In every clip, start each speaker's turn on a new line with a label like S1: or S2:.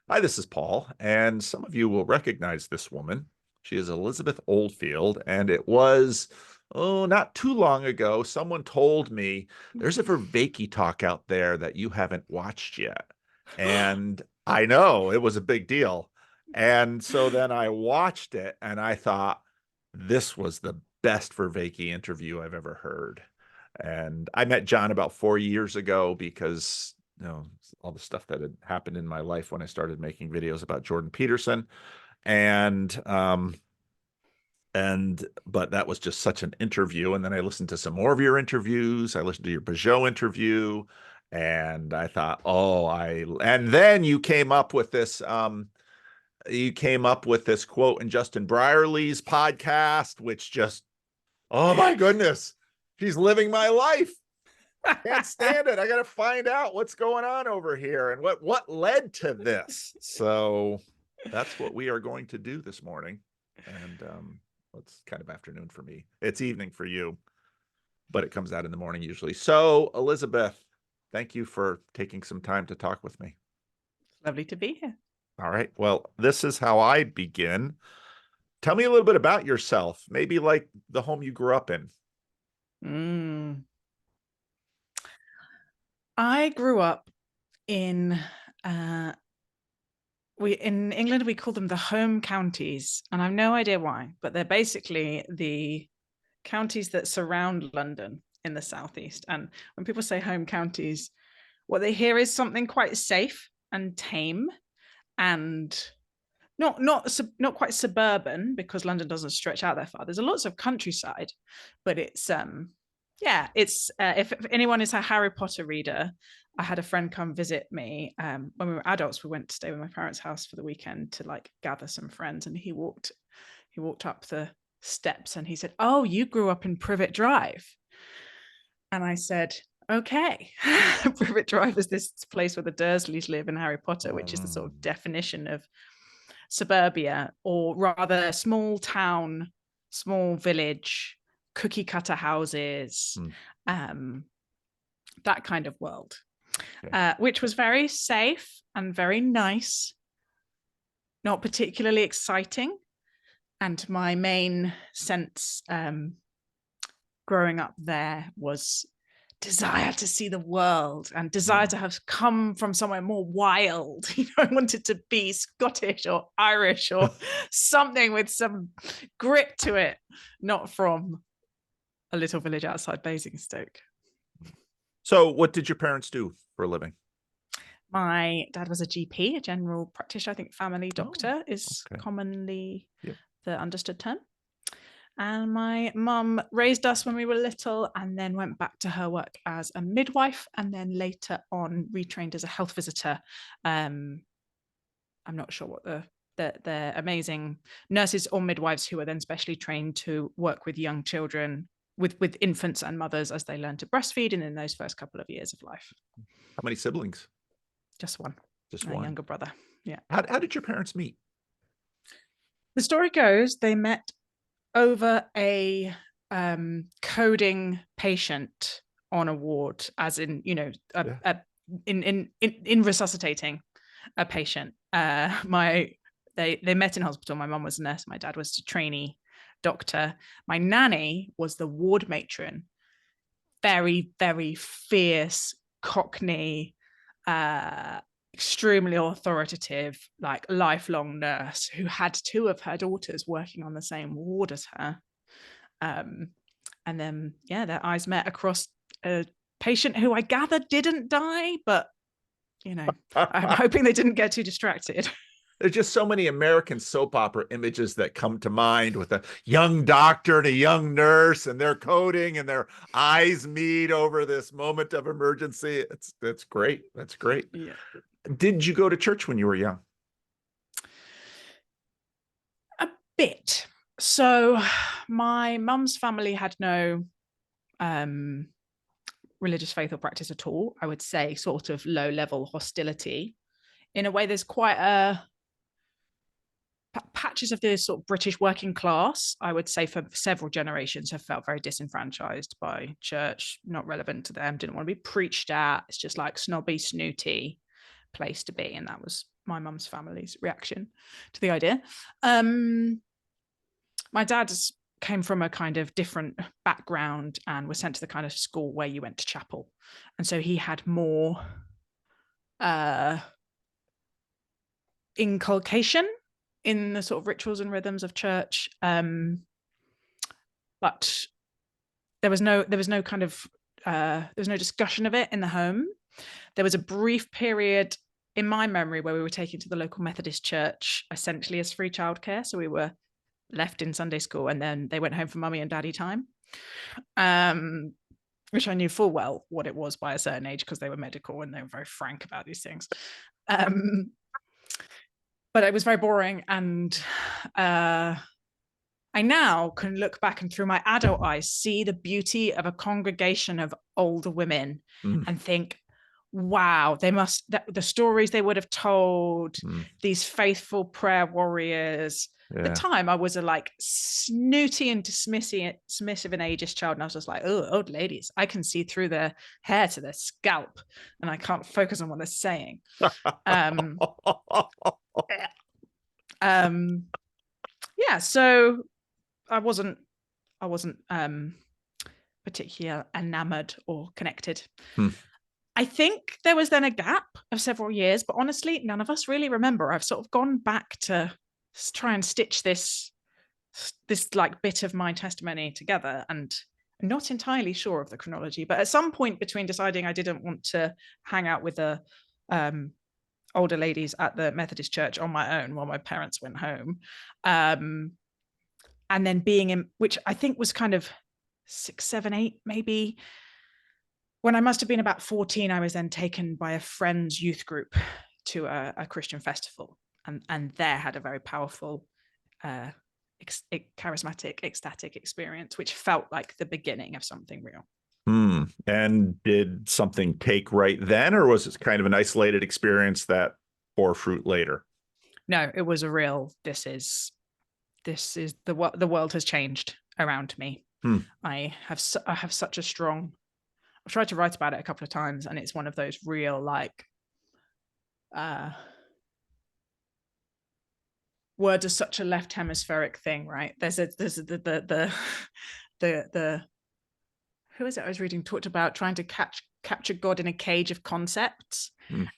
S1: Hi, this is Paul, and some of you will recognize this woman. She is Elizabeth Oldfield, and it was, not too long ago, someone told me there's a Vervaeke talk out there that you haven't watched yet. And I know it was a big deal. And so then I watched it and I thought this was the best Vervaeke interview I've ever heard. And I met John about 4 years ago because all the stuff that had happened in my life when I started making videos about Jordan Peterson. And but that was just such an interview. And then I listened to some more of your interviews. I listened to your Peugeot interview, and I thought, and then you came up with this quote in Justin Brierley's podcast, which just, oh my goodness, she's living my life. Can't stand it. I got to find out what's going on over here and what led to this. So that's what we are going to do this morning. And it's kind of afternoon for me. It's evening for you, but it comes out in the morning usually. So, Elizabeth, thank you for taking some time to talk with me.
S2: Lovely to be here.
S1: All right. Well, this is how I begin. Tell me a little bit about yourself, maybe like the home you grew up in.
S2: I grew up in in England we call them the home counties, and I've no idea why, but they're basically the counties that surround London in the southeast. And when people say home counties, what they hear is something quite safe and tame, and not quite suburban, because London doesn't stretch out that far. There's lots of countryside, but it's if anyone is a Harry Potter reader, I had a friend come visit me when we were adults. We went to stay with my parents' house for the weekend to like gather some friends, and he walked up the steps and he said, "Oh, you grew up in Privet Drive." And I said, "Okay." Privet Drive is this place where the Dursleys live in Harry Potter, which is the sort of definition of suburbia, or rather small town, small village, cookie cutter houses, that kind of world, which was very safe and very nice, not particularly exciting. And my main sense growing up there was desire to see the world and desire to have come from somewhere more wild. I wanted to be Scottish or Irish or something with some grit to it, not from a little village outside Basingstoke.
S1: So what did your parents do for a living?
S2: My dad was a GP, a general practitioner. I think family doctor is commonly the understood term. And my mum raised us when we were little and then went back to her work as a midwife, and then later on retrained as a health visitor. I'm not sure what the amazing nurses or midwives who are then specially trained to work with young children, with infants and mothers as they learn to breastfeed and in those first couple of years of life.
S1: How many siblings?
S2: Just one.
S1: Just one.
S2: A younger brother. Yeah.
S1: How did your parents meet?
S2: The story goes they met over a coding patient on a ward, as in, in resuscitating a patient. They met in hospital. My mum was a nurse. My dad was a trainee doctor. My nanny was the ward matron. Very, very fierce Cockney, extremely authoritative, like lifelong nurse who had two of her daughters working on the same ward as her. And then, their eyes met across a patient who I gather didn't die, but, I'm hoping they didn't get too distracted.
S1: There's just so many American soap opera images that come to mind with a young doctor and a young nurse, and they're coding and their eyes meet over this moment of emergency. That's great. That's great.
S2: Yeah.
S1: Did you go to church when you were young?
S2: A bit. So my mum's family had no religious faith or practice at all. I would say sort of low-level hostility. In a way, there's quite a patches of the sort of British working class, I would say, for several generations have felt very disenfranchised by church, not relevant to them, didn't want to be preached at. It's just like snobby, snooty place to be. And that was my mum's family's reaction to the idea. My dad came from a kind of different background and was sent to the kind of school where you went to chapel. And so he had more inculcation in the sort of rituals and rhythms of church. But there was no kind of there was no discussion of it in the home. There was a brief period in my memory where we were taken to the local Methodist church, essentially as free childcare. So we were left in Sunday school, and then they went home for mummy and daddy time, which I knew full well what it was by a certain age, because they were medical and they were very frank about these things. But it was very boring, and I now can look back and through my adult eyes see the beauty of a congregation of older women and think, wow, the stories they would have told, these faithful prayer warriors. Yeah. At the time, I was a like snooty and dismissive and ageist child, and I was just like, oh, old ladies, I can see through their hair to their scalp, and I can't focus on what they're saying. Yeah, so I wasn't particularly enamored or connected. I think there was then a gap of several years, but honestly, none of us really remember. I've sort of gone back to try and stitch this like bit of my testimony together, and I'm not entirely sure of the chronology. But at some point between deciding I didn't want to hang out with the older ladies at the Methodist church on my own while my parents went home, and then being in, which I think was kind of 6, 7, 8, maybe. When I must have been about 14, I was then taken by a friend's youth group to a Christian festival, and there had a very powerful, charismatic, ecstatic experience, which felt like the beginning of something real.
S1: And did something take right then, or was it kind of an isolated experience that bore fruit later?
S2: No, it was a real, this is the world has changed around me. I have such a strong, I've tried to write about it a couple of times, and it's one of those real like words are such a left hemispheric thing, right? There's the who is it I was reading talked about trying to capture God in a cage of concepts,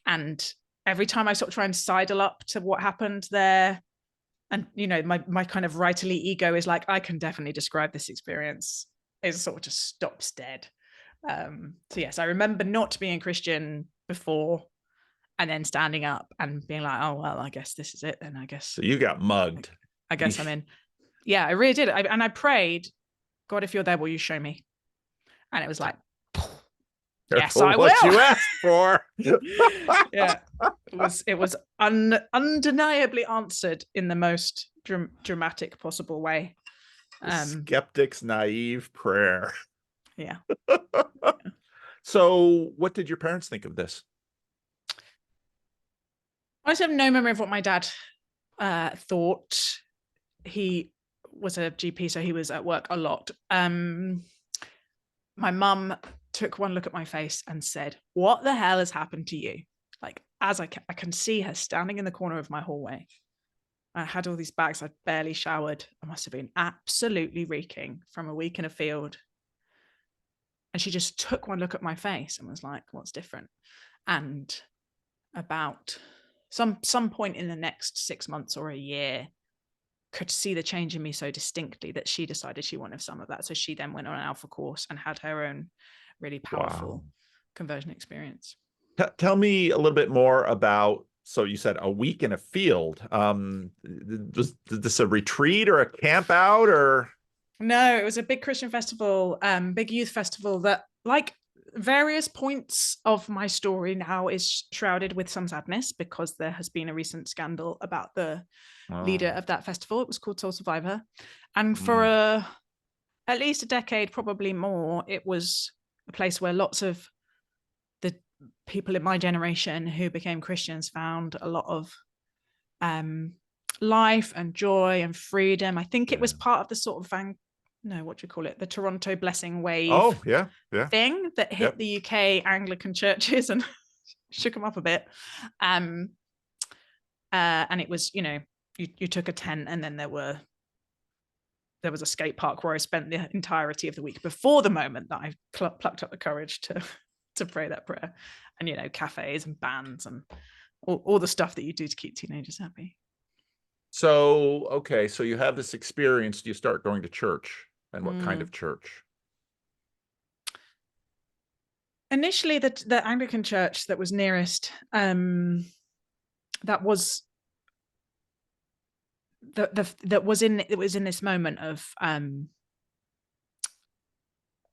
S2: and every time I sort of try and sidle up to what happened there, and you know, my kind of writerly ego is like, I can definitely describe this experience, it sort of just stops dead. So yes, I remember not being Christian before, and then standing up and being like, oh well, I guess this is it then. I guess
S1: so you got mugged.
S2: I guess I'm in. Yeah, I really did. And I prayed, God, if you're there, will you show me? And it was like, yes, I will.
S1: What you asked for.
S2: Yeah, it was undeniably answered in the most dramatic possible way.
S1: Skeptic's naive prayer.
S2: Yeah.
S1: So what did your parents think of this?
S2: I just have no memory of what my dad thought. He was a GP, so he was at work a lot. My mum took one look at my face and said, what the hell has happened to you? Like, as I can see her standing in the corner of my hallway. I had all these bags. I'd barely showered. I must have been absolutely reeking from a week in a field. And she just took one look at my face and was like, what's different? And about some point in the next 6 months or a year, could see the change in me so distinctly that she decided she wanted some of that. So she then went on an Alpha course and had her own really powerful conversion experience.
S1: Tell me a little bit more about, so you said a week in a field. Was this a retreat or a camp out or?
S2: No, it was a big Christian festival, big youth festival that, like various points of my story now, is shrouded with some sadness because there has been a recent scandal about the leader of that festival. It was called Soul Survivor. And for at least a decade, probably more, it was a place where lots of the people in my generation who became Christians found a lot of life and joy and freedom. I think it was part of the sort of the Toronto Blessing Wave thing that hit the UK Anglican churches and shook them up a bit. And it was, you took a tent, and then there was a skate park where I spent the entirety of the week before the moment that I plucked up the courage to pray that prayer. And cafes and bands and all the stuff that you do to keep teenagers happy.
S1: So, okay, so you have this experience. Do you start going to church? And what kind of church?
S2: Initially, the Anglican church that was nearest, that was it was in this moment of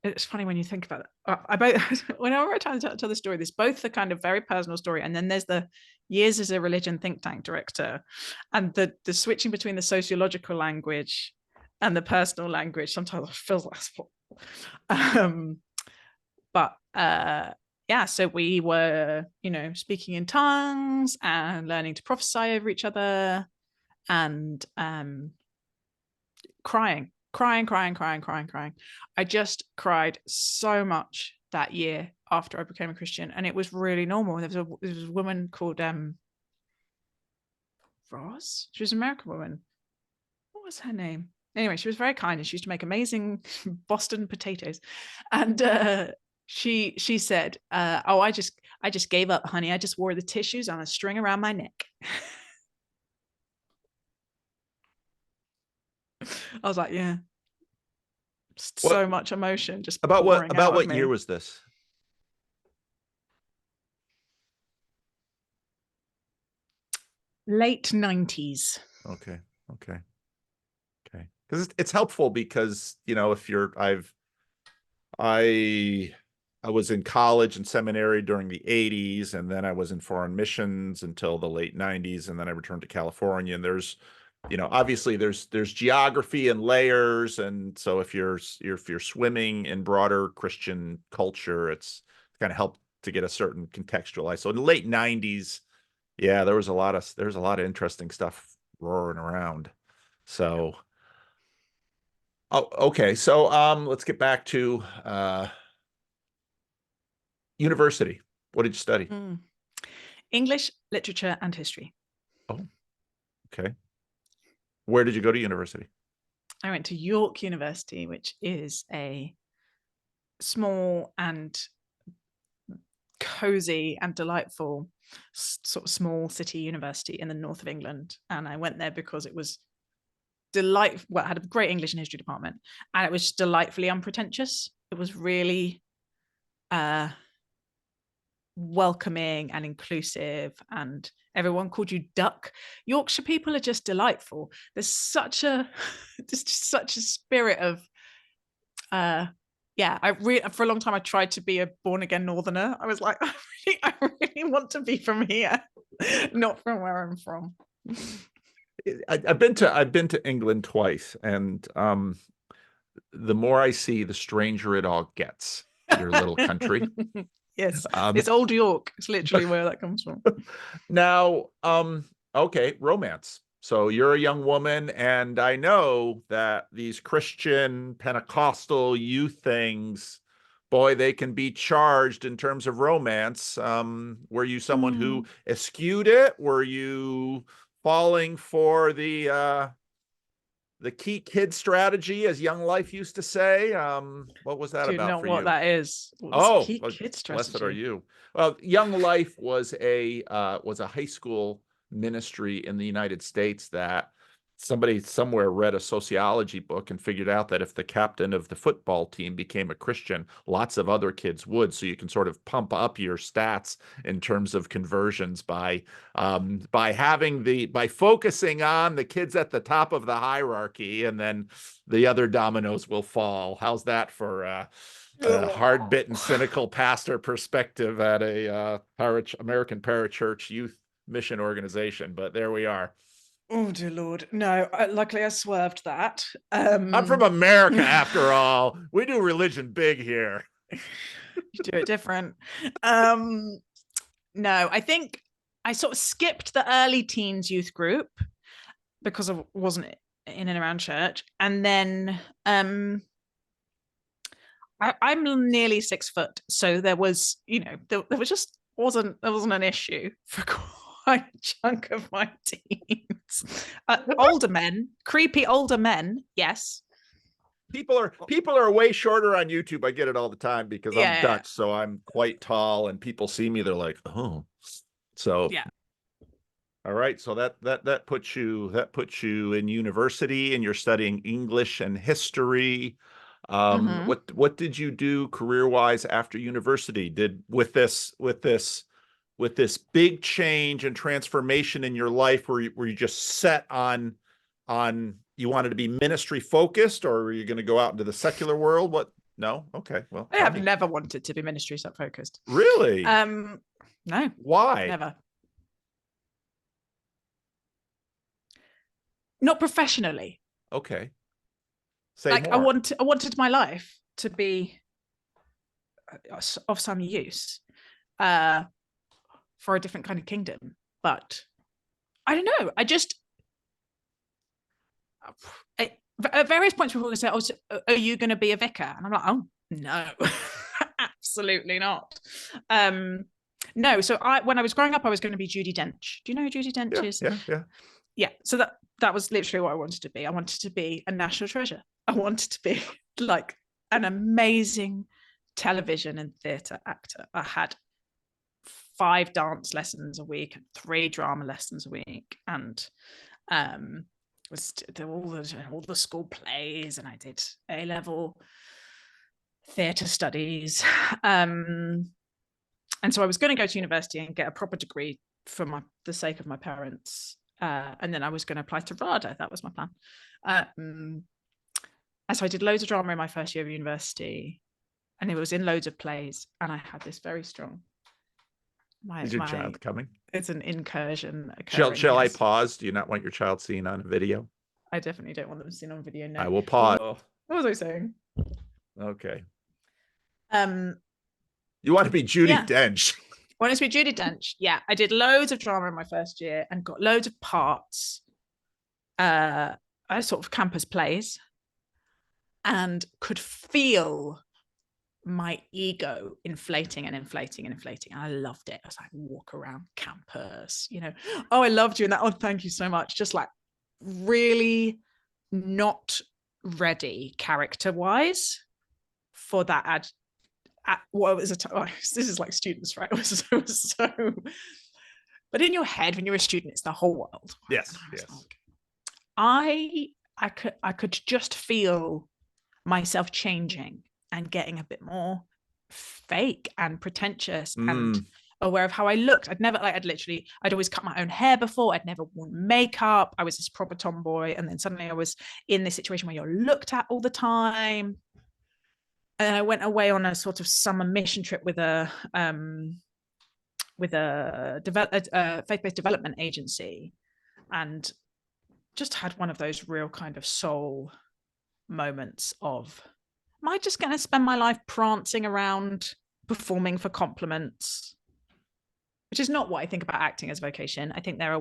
S2: it's funny when you think about it. I both whenever I tell the story, there's both the kind of very personal story, and then there's the years as a religion think tank director, and the switching between the sociological language and the personal language sometimes feels like but yeah, so we were speaking in tongues and learning to prophesy over each other, and crying. I just cried so much that year after I became a Christian, and it was really normal. There was a woman called Ross. She was an American woman. What was her name? Anyway, she was very kind, and she used to make amazing Boston potatoes. And she said, "Oh, I just gave up, honey. I just wore the tissues on a string around my neck." I was like, yeah, so much emotion just pouring out of
S1: what
S2: me.
S1: year was this?
S2: Late 90s.
S1: Okay. Because it's helpful because if I was in college and seminary during the 80s, and then I was in foreign missions until the late 90s, and then I returned to California. And there's obviously there's geography and layers, and so if you're swimming in broader Christian culture, it's kind of helped to get a certain contextualized. So in the late 90s, yeah, there's a lot of interesting stuff roaring around. So okay, so let's get back to university. What did you study?
S2: English, literature, and history.
S1: Oh, okay. Where did you go to university?
S2: I went to York University, which is a small and cozy and delightful sort of small city university in the north of England. And I went there because it was delightful. Well, it had a great English and history department, and it was delightfully unpretentious. It was really welcoming and inclusive, and everyone called you Duck. Yorkshire people are just delightful. There's such a spirit of for a long time I tried to be a born again northerner. I was like, I really want to be from here, not from where I'm from.
S1: I've been to England twice, and the more I see, the stranger it all gets. Your little country.
S2: Yes, it's Old York. It's literally where that comes from.
S1: Now, okay, romance. So you're a young woman, and I know that these Christian Pentecostal youth things, boy, they can be charged in terms of romance. Were you someone who eschewed it? Were you falling for the key kid strategy, as Young Life used to say? What was that about for you?
S2: What that is?
S1: Oh,
S2: key kid strategy?
S1: Blessed are you. Well, Young Life was a high school ministry in the United States that somebody somewhere read a sociology book and figured out that if the captain of the football team became a Christian, lots of other kids would. So you can sort of pump up your stats in terms of conversions by focusing on the kids at the top of the hierarchy, and then the other dominoes will fall. How's that for a hard-bitten, cynical pastor perspective at a American parachurch youth mission organization? But there we are.
S2: Oh dear Lord, no! Luckily, I swerved that.
S1: I'm from America, after all. We do religion big here.
S2: You do it different. No, I think I sort of skipped the early teens youth group because I wasn't in and around church, and then I'm nearly 6 foot, so there was, there was just wasn't an issue for quite a chunk of my teens. Older men, creepy older men, yes.
S1: People are way shorter on YouTube. I get it all the time because I'm
S2: Yeah.
S1: Dutch, so I'm quite tall, and people see me, they're like, oh. So
S2: Yeah.
S1: all right, so that puts you in university, and you're studying English and history.
S2: Mhm.
S1: What did you do career wise after university? Did with this big change and transformation in your life, were you just set on you wanted to be ministry focused, or were you going to go out into the secular world? What? No? Okay, well,
S2: I
S1: tell
S2: have
S1: me.
S2: never wanted to be ministry focused.
S1: Really?
S2: No,
S1: Why?
S2: never. Not professionally.
S1: Okay. Say
S2: Like I
S1: more.
S2: wanted my life to be of some use for a different kind of kingdom. But I don't know. At various points people will say, oh, are you going to be a vicar? And I'm like, oh, no, absolutely not. No, so when I was growing up, I was going to be Judi Dench. Do you know who Judi Dench is? Yeah. So that was literally what I wanted to be. I wanted to be a national treasure. I wanted to be like an amazing television and theatre actor. I had 5 dance lessons a week and 3 drama lessons a week, and was all the school plays, and I did A-level theatre studies. And so I was going to go to university and get a proper degree for the sake of my parents. And then I was going to apply to RADA. That was my plan. And so I did loads of drama in my first year of university, and it was in loads of plays. And I had this very strong.
S1: Is your child coming?
S2: It's an incursion
S1: occurring. Shall I pause? Do you not want your child seen on video?
S2: I definitely don't want them seen on video. No.
S1: I will pause.
S2: What was I saying?
S1: Okay. You want to be Judi Dench.
S2: I wanted to be Judi Dench. Yeah, I did loads of drama in my first year and got loads of parts. Sort of campus plays, and could feel my ego inflating and inflating and inflating. And I loved it. I was like, walk around campus, oh, I loved you. And that, oh, thank you so much. Just like really not ready character-wise for that what was this is like students, right? It was so but in your head when you're a student, it's the whole world.
S1: Yes.
S2: I could just feel myself changing and getting a bit more fake and pretentious and aware of how I looked. I'd always cut my own hair before. I'd never worn makeup. I was this proper tomboy. And then suddenly I was in this situation where you're looked at all the time. And I went away on a sort of summer mission trip with a faith-based development agency, and just had one of those real kind of soul moments of, am I just going to spend my life prancing around performing for compliments? Which is not what I think about acting as a vocation. I think there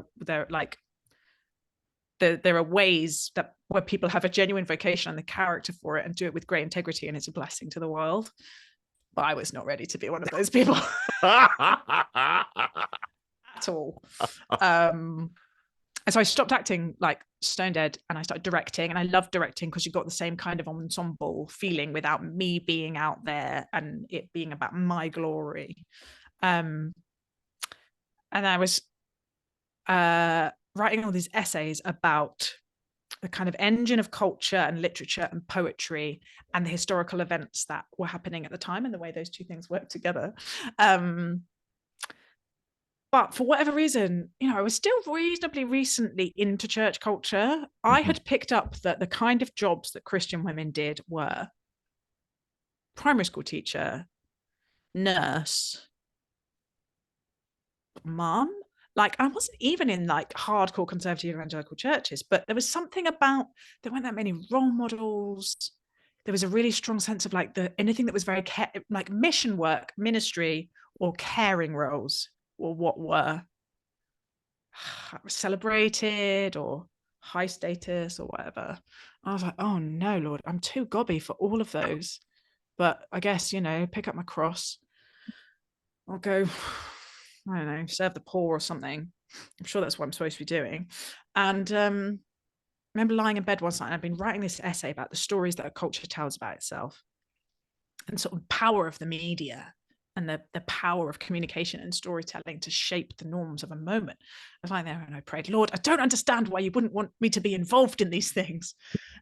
S2: are ways that where people have a genuine vocation and the character for it and do it with great integrity, and it's a blessing to the world. But I was not ready to be one of those people at all. And so I stopped acting like stone dead, and I started directing, and I love directing because you got the same kind of ensemble feeling without me being out there and it being about my glory. And I was writing all these essays about the kind of engine of culture and literature and poetry and the historical events that were happening at the time and the way those two things work together. But for whatever reason, I was still reasonably recently into church culture. I had picked up that the kind of jobs that Christian women did were primary school teacher, nurse, mum. Like, I wasn't even in like hardcore conservative evangelical churches, but there was something about, there weren't that many role models. There was a really strong sense of like anything that was very like mission work, ministry, or caring roles were what were celebrated or high status or whatever. I was like, oh no, Lord, I'm too gobby for all of those. But I guess, pick up my cross. I'll go, I don't know, serve the poor or something. I'm sure that's what I'm supposed to be doing. And I remember lying in bed one night and I'd been writing this essay about the stories that a culture tells about itself and sort of power of the media and the power of communication and storytelling to shape the norms of a moment. I was lying there and I prayed, Lord, I don't understand why you wouldn't want me to be involved in these things.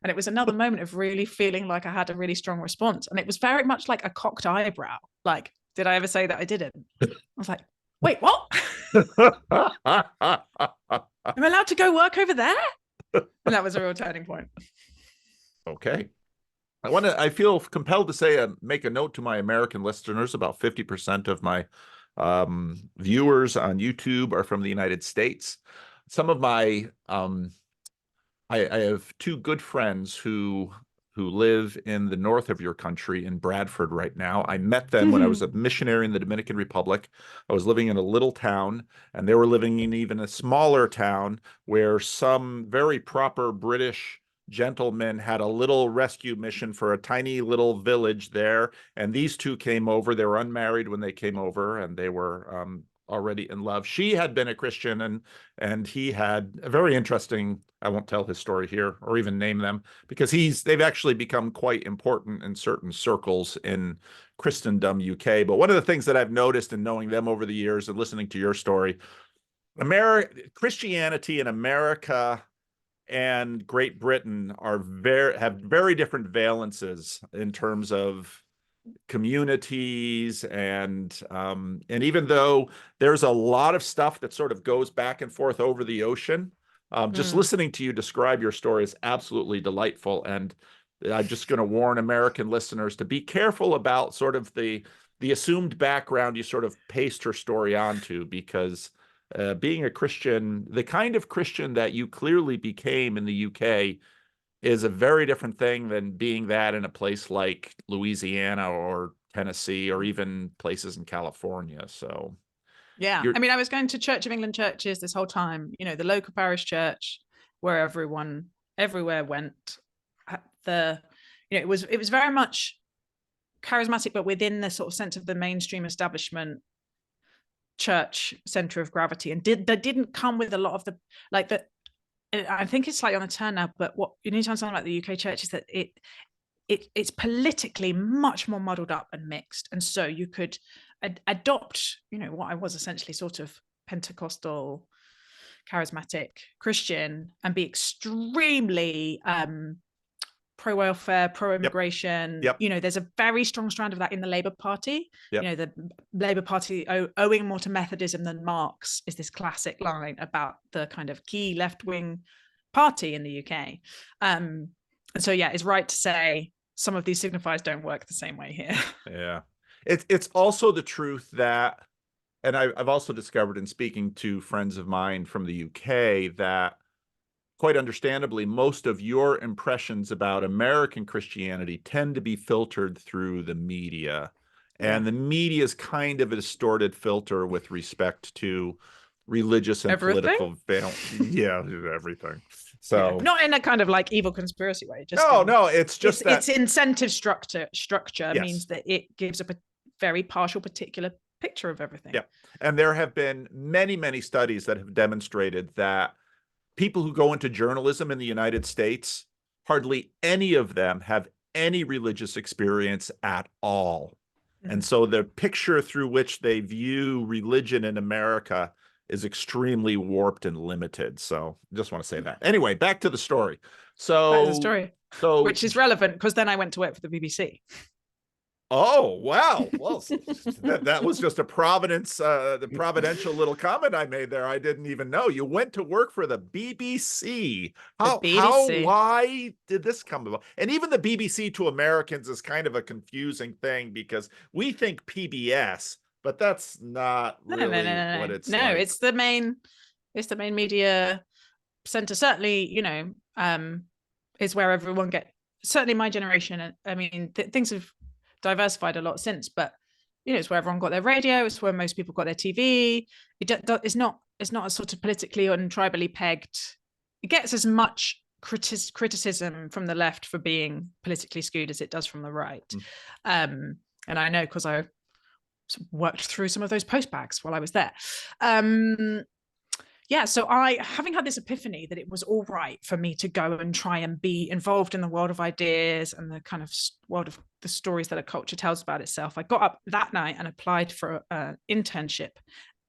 S2: And it was another moment of really feeling like I had a really strong response. And it was very much like a cocked eyebrow. Like, did I ever say that I didn't? I was like, wait, what? Am I allowed to go work over there? And that was a real turning point.
S1: Okay. I feel compelled to say, make a note to my American listeners. About 50% of my viewers on YouTube are from the United States. Some of my, I have two good friends who live in the north of your country in Bradford right now. I met them when I was a missionary in the Dominican Republic. I was living in a little town, and they were living in even a smaller town where some very proper British gentlemen had a little rescue mission for a tiny little village there. And these two came over. They were unmarried when they came over, and they were already in love. She had been a Christian, and he had a very interesting, I won't tell his story here or even name them, because they've actually become quite important in certain circles in Christendom UK. But one of the things that I've noticed in knowing them over the years and listening to your story, Christianity in America and Great Britain have very different valences in terms of communities, and even though there's a lot of stuff that sort of goes back and forth over the ocean, just listening to you describe your story is absolutely delightful. And I'm just going to warn American listeners to be careful about sort of the assumed background you sort of paste her story onto, because being a Christian, the kind of Christian that you clearly became in the UK, is a very different thing than being that in a place like Louisiana or Tennessee or even places in California. So
S2: yeah, I mean, I was going to Church of England churches this whole time, the local parish church where everywhere went. It was very much charismatic, but within the sort of sense of the mainstream establishment church center of gravity, and that didn't come with a lot of I think it's slightly on a turn now, but what you need to understand about the UK church is that it's politically much more muddled up and mixed, and so you could adopt, what I was essentially sort of Pentecostal, charismatic Christian, and be extremely pro-welfare, pro-immigration.
S1: Yep.
S2: There's a very strong strand of that in the Labour Party.
S1: Yep.
S2: The Labour Party owing more to Methodism than Marx is this classic line about the kind of key left-wing party in the UK. And so, yeah, it's right to say some of these signifiers don't work the same way here.
S1: Yeah. It's also the truth that, and I've also discovered in speaking to friends of mine from the UK, that quite understandably, most of your impressions about American Christianity tend to be filtered through the media. Yeah. And the media is kind of a distorted filter with respect to religious and political everything. So
S2: not in a kind of like evil conspiracy way. Just
S1: no, it's just
S2: its incentive structure
S1: yes.
S2: means that it gives a very partial, particular picture of everything.
S1: Yeah, and there have been many, many studies that have demonstrated that people who go into journalism in the United States, hardly any of them have any religious experience at all. Mm-hmm. And so the picture through which they view religion in America is extremely warped and limited. So just want to say that. Anyway, back to the story.
S2: Which is relevant because then I went to work for the BBC.
S1: Oh, wow. Well, that was just the providential little comment I made there. I didn't even know. You went to work for the BBC. Why did this come about? And even the BBC to Americans is kind of a confusing thing, because we think PBS, but that's not really what it's like.
S2: No, it's the main media center. Certainly, is where everyone certainly my generation. I mean, things have diversified a lot since, but it's where everyone got their radio. It's where most people got their TV. It's not a sort of politically and tribally pegged. It gets as much criticism from the left for being politically skewed as it does from the right. And I know because I worked through some of those postbacks while I was there. yeah, so having had this epiphany that it was all right for me to go and try and be involved in the world of ideas and the kind of world of the stories that a culture tells about itself, I got up that night and applied for an internship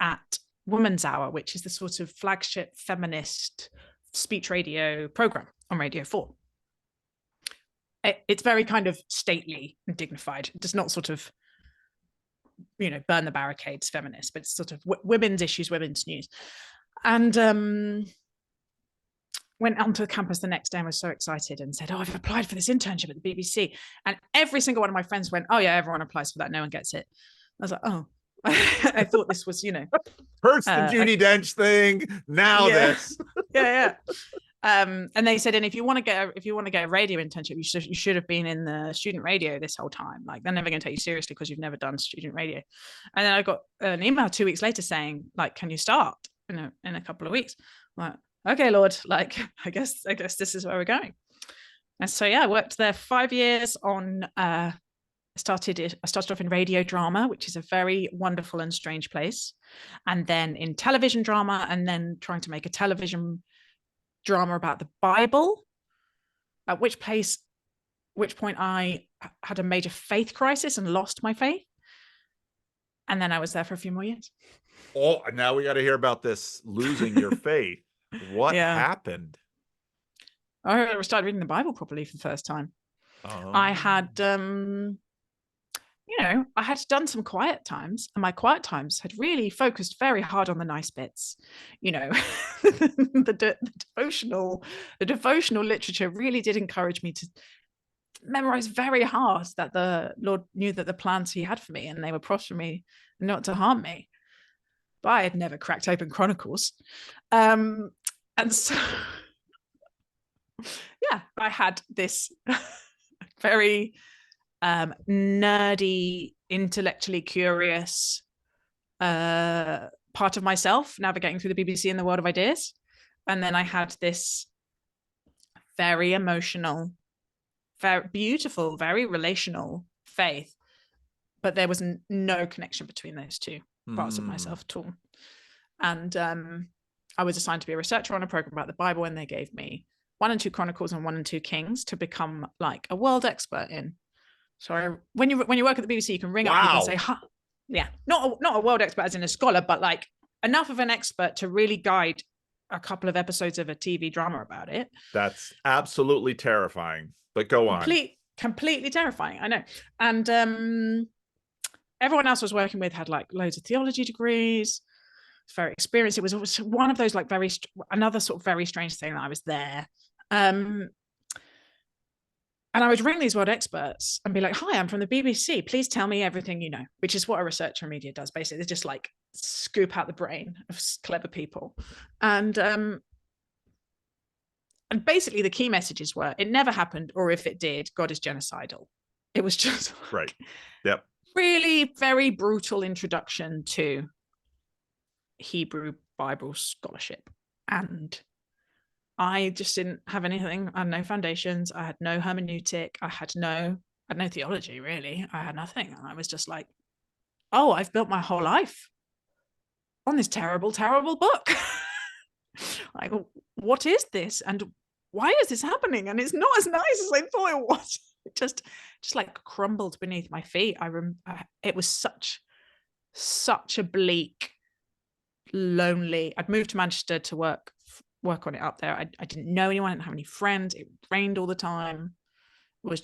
S2: at Woman's Hour, which is the sort of flagship feminist speech radio program on Radio 4. It's very kind of stately and dignified. It does not sort of, burn the barricades feminist, but it's sort of women's issues, women's news. And went onto the campus the next day and was so excited and said, I've applied for this internship at the BBC. And every single one of my friends went, oh yeah, everyone applies for that. No one gets it. I was like, oh, I thought this was,
S1: First the Judi Dench thing, now this.
S2: Yeah. And they said, and if you want to get a radio internship, you should have been in the student radio this whole time. Like, they're never going to take you seriously because you've never done student radio. And then I got an email 2 weeks later saying, like, can you start in a couple of weeks? I'm like, okay, Lord, like, I guess this is where we're going. And so I worked there 5 years on. I started off in radio drama, which is a very wonderful and strange place, and then in television drama, and then trying to make a television drama about the Bible, at which point I had a major faith crisis and lost my faith. And then I was there for a few more years.
S1: Oh, now we got to hear about this losing your faith. What happened?
S2: I started reading the Bible properly for the first time. I had I had done some quiet times, and my quiet times had really focused very hard on the nice bits. The devotional literature really did encourage me to memorize very hard that the Lord knew that the plans he had for me, and they were prosper me, not to harm me. But I had never cracked open Chronicles. And so, I had this very nerdy, intellectually curious part of myself navigating through the BBC in the world of ideas. And then I had this very emotional, very beautiful, very relational faith, but there was no connection between those two parts of myself at all. And I was assigned to be a researcher on a program about the Bible, and they gave me 1 and 2 Chronicles and 1 and 2 Kings to become like a world expert in. So when you work at the BBC, you can ring up people and say, not a world expert as in a scholar, but like enough of an expert to really guide a couple of episodes of a TV drama about it.
S1: That's absolutely terrifying, but go on.
S2: Completely terrifying, I know. And everyone else I was working with had like loads of theology degrees, very experienced. It was one of those like another sort of very strange thing that I was there. And I would ring these world experts and be like, hi, I'm from the BBC. Please tell me everything you know, which is what a researcher in media does. Basically, they just like scoop out the brain of clever people. And basically the key messages were, it never happened, or if it did, God is genocidal. It was just
S1: right. Yep.
S2: Really very brutal introduction to Hebrew Bible scholarship. And I just didn't have anything. I had no foundations. I had no hermeneutic. I had no theology, really. I had nothing. And I was just like, oh, I've built my whole life on this terrible, terrible book. Like, what is this? And why is this happening? And it's not as nice as I thought it was. It just like crumbled beneath my feet. It was such a bleak, lonely. I'd moved to Manchester to work on it up there. I didn't know anyone. I didn't have any friends. It rained all the time. It was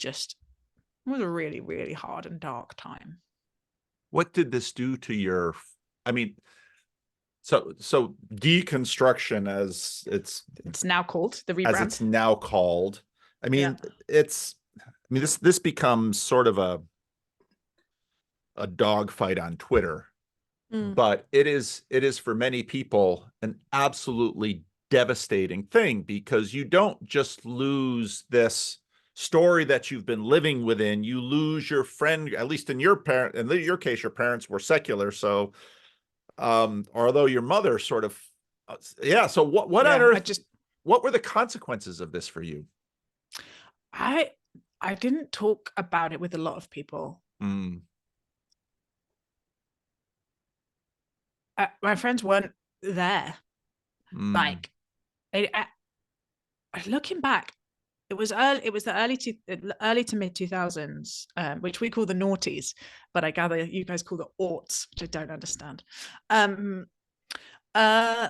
S2: a really, really hard and dark time.
S1: What did this do to your, so deconstruction, as it's
S2: now called, the rebrand,
S1: as it's now called. This becomes sort of a dogfight on Twitter, but it is for many people an absolutely devastating thing, because you don't just lose this story that you've been living within, you lose your friend. At least in your case, your parents were secular, so although your mother sort of so what on earth, what were the consequences of this for you?
S2: I didn't talk about it with a lot of people. My friends weren't there.
S1: Mm,
S2: Like, it, looking back, it was early. It was the early to mid 2000s, which we call the noughties, but I gather you guys call the aughts, which I don't understand. Um, uh,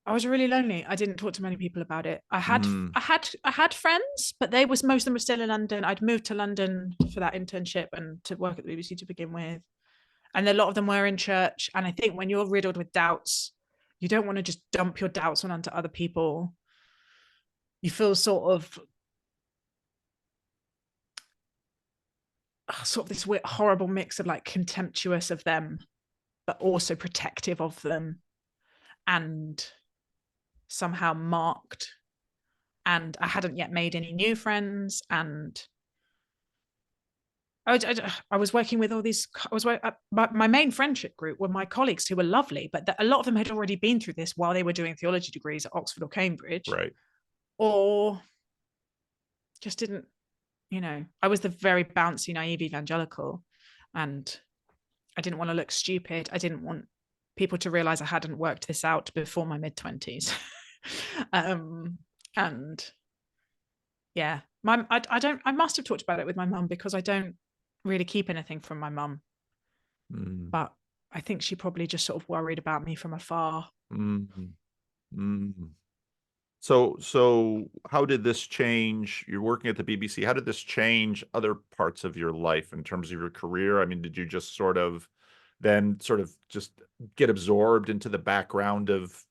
S2: I was really lonely. I didn't talk to many people about it.
S1: mm,
S2: I had friends, but most of them were still in London. I'd moved to London for that internship and to work at the BBC to begin with. And a lot of them were in church. And I think when you're riddled with doubts, you don't want to just dump your doubts onto other people. You feel sort of this weird, horrible mix of like contemptuous of them, but also protective of them, and somehow marked. And I hadn't yet made any new friends, and I was working with all these. My main friendship group were my colleagues who were lovely, but a lot of them had already been through this while they were doing theology degrees at Oxford or Cambridge,
S1: right.
S2: or just didn't. I was the very bouncy, naive evangelical, and I didn't want to look stupid. I didn't want people to realize I hadn't worked this out before my mid-20s. And yeah, I must have talked about it with my mum, because I don't really keep anything from my mum,
S1: Mm,
S2: but I think she probably just sort of worried about me from afar.
S1: mm, mm. So how did this change? You're working at the BBC. How did this change other parts of your life in terms of your career? I mean, did you just sort of just get absorbed into the background of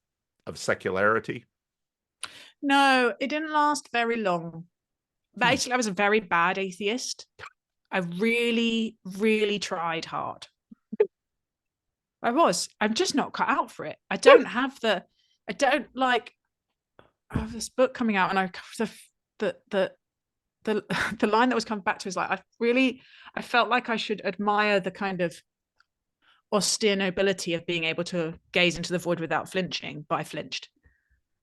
S1: secularity?
S2: No, it didn't last very long.
S1: Hmm.
S2: Basically, I was a very bad atheist. I really, really tried hard. I'm just not cut out for it. I don't like, I have this book coming out, and the the line that was coming back to is like, I felt like I should admire the kind of austere nobility of being able to gaze into the void without flinching, but I flinched.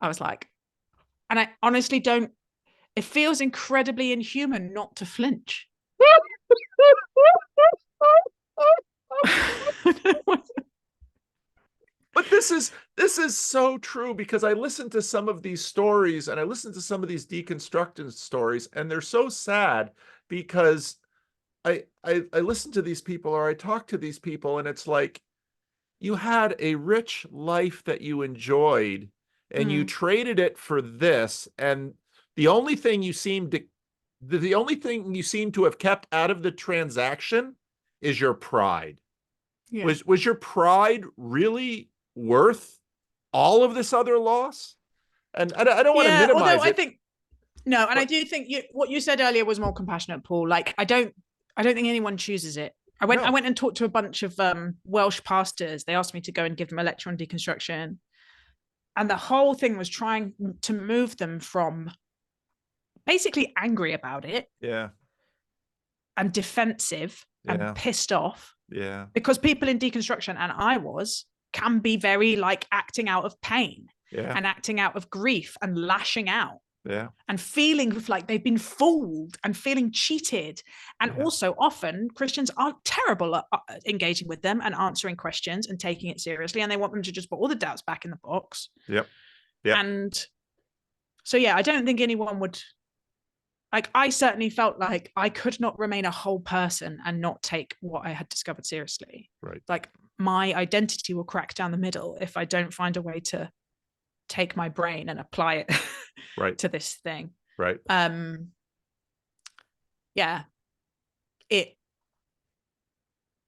S2: I was like, and I honestly don't, it feels incredibly inhuman not to flinch.
S1: But this is so true, because I listen to some of these stories, and I listen to some of these deconstructed stories, and they're so sad, because I listen to these people, or I talk to these people, and it's like, you had a rich life that you enjoyed, and you
S2: Mm,
S1: traded it for this, and the only thing you seem to the only thing you seem to have kept out of the transaction is your pride.
S2: yeah.
S1: Was your pride really worth all of this other loss? And I don't want to
S2: Yeah. Although
S1: minimize
S2: I
S1: it,
S2: think, no, and I
S1: but
S2: do think what you said earlier was more compassionate, Paul. Like, I don't think anyone chooses it. I
S1: no.
S2: went and talked to a bunch of Welsh pastors. They asked me to go and give them a lecture on deconstruction. And the whole thing was trying to move them from basically angry about it
S1: Yeah,
S2: and defensive and
S1: yeah,
S2: pissed off,
S1: yeah,
S2: because people in deconstruction, and can be very like acting out of pain
S1: yeah,
S2: and acting out of grief and lashing out
S1: yeah,
S2: and feeling like they've been fooled and feeling cheated. And
S1: yeah,
S2: also, often Christians are terrible at engaging with them and answering questions and taking it seriously. And they want them to just put all the doubts back in the box.
S1: yep, yep,
S2: And so, yeah, I don't think anyone would. Like, I certainly felt like I could not remain a whole person and not take what I had discovered seriously.
S1: right,
S2: Like, my identity will crack down the middle if I don't find a way to take my brain and apply it
S1: right,
S2: to this thing.
S1: right.
S2: Um, yeah, it.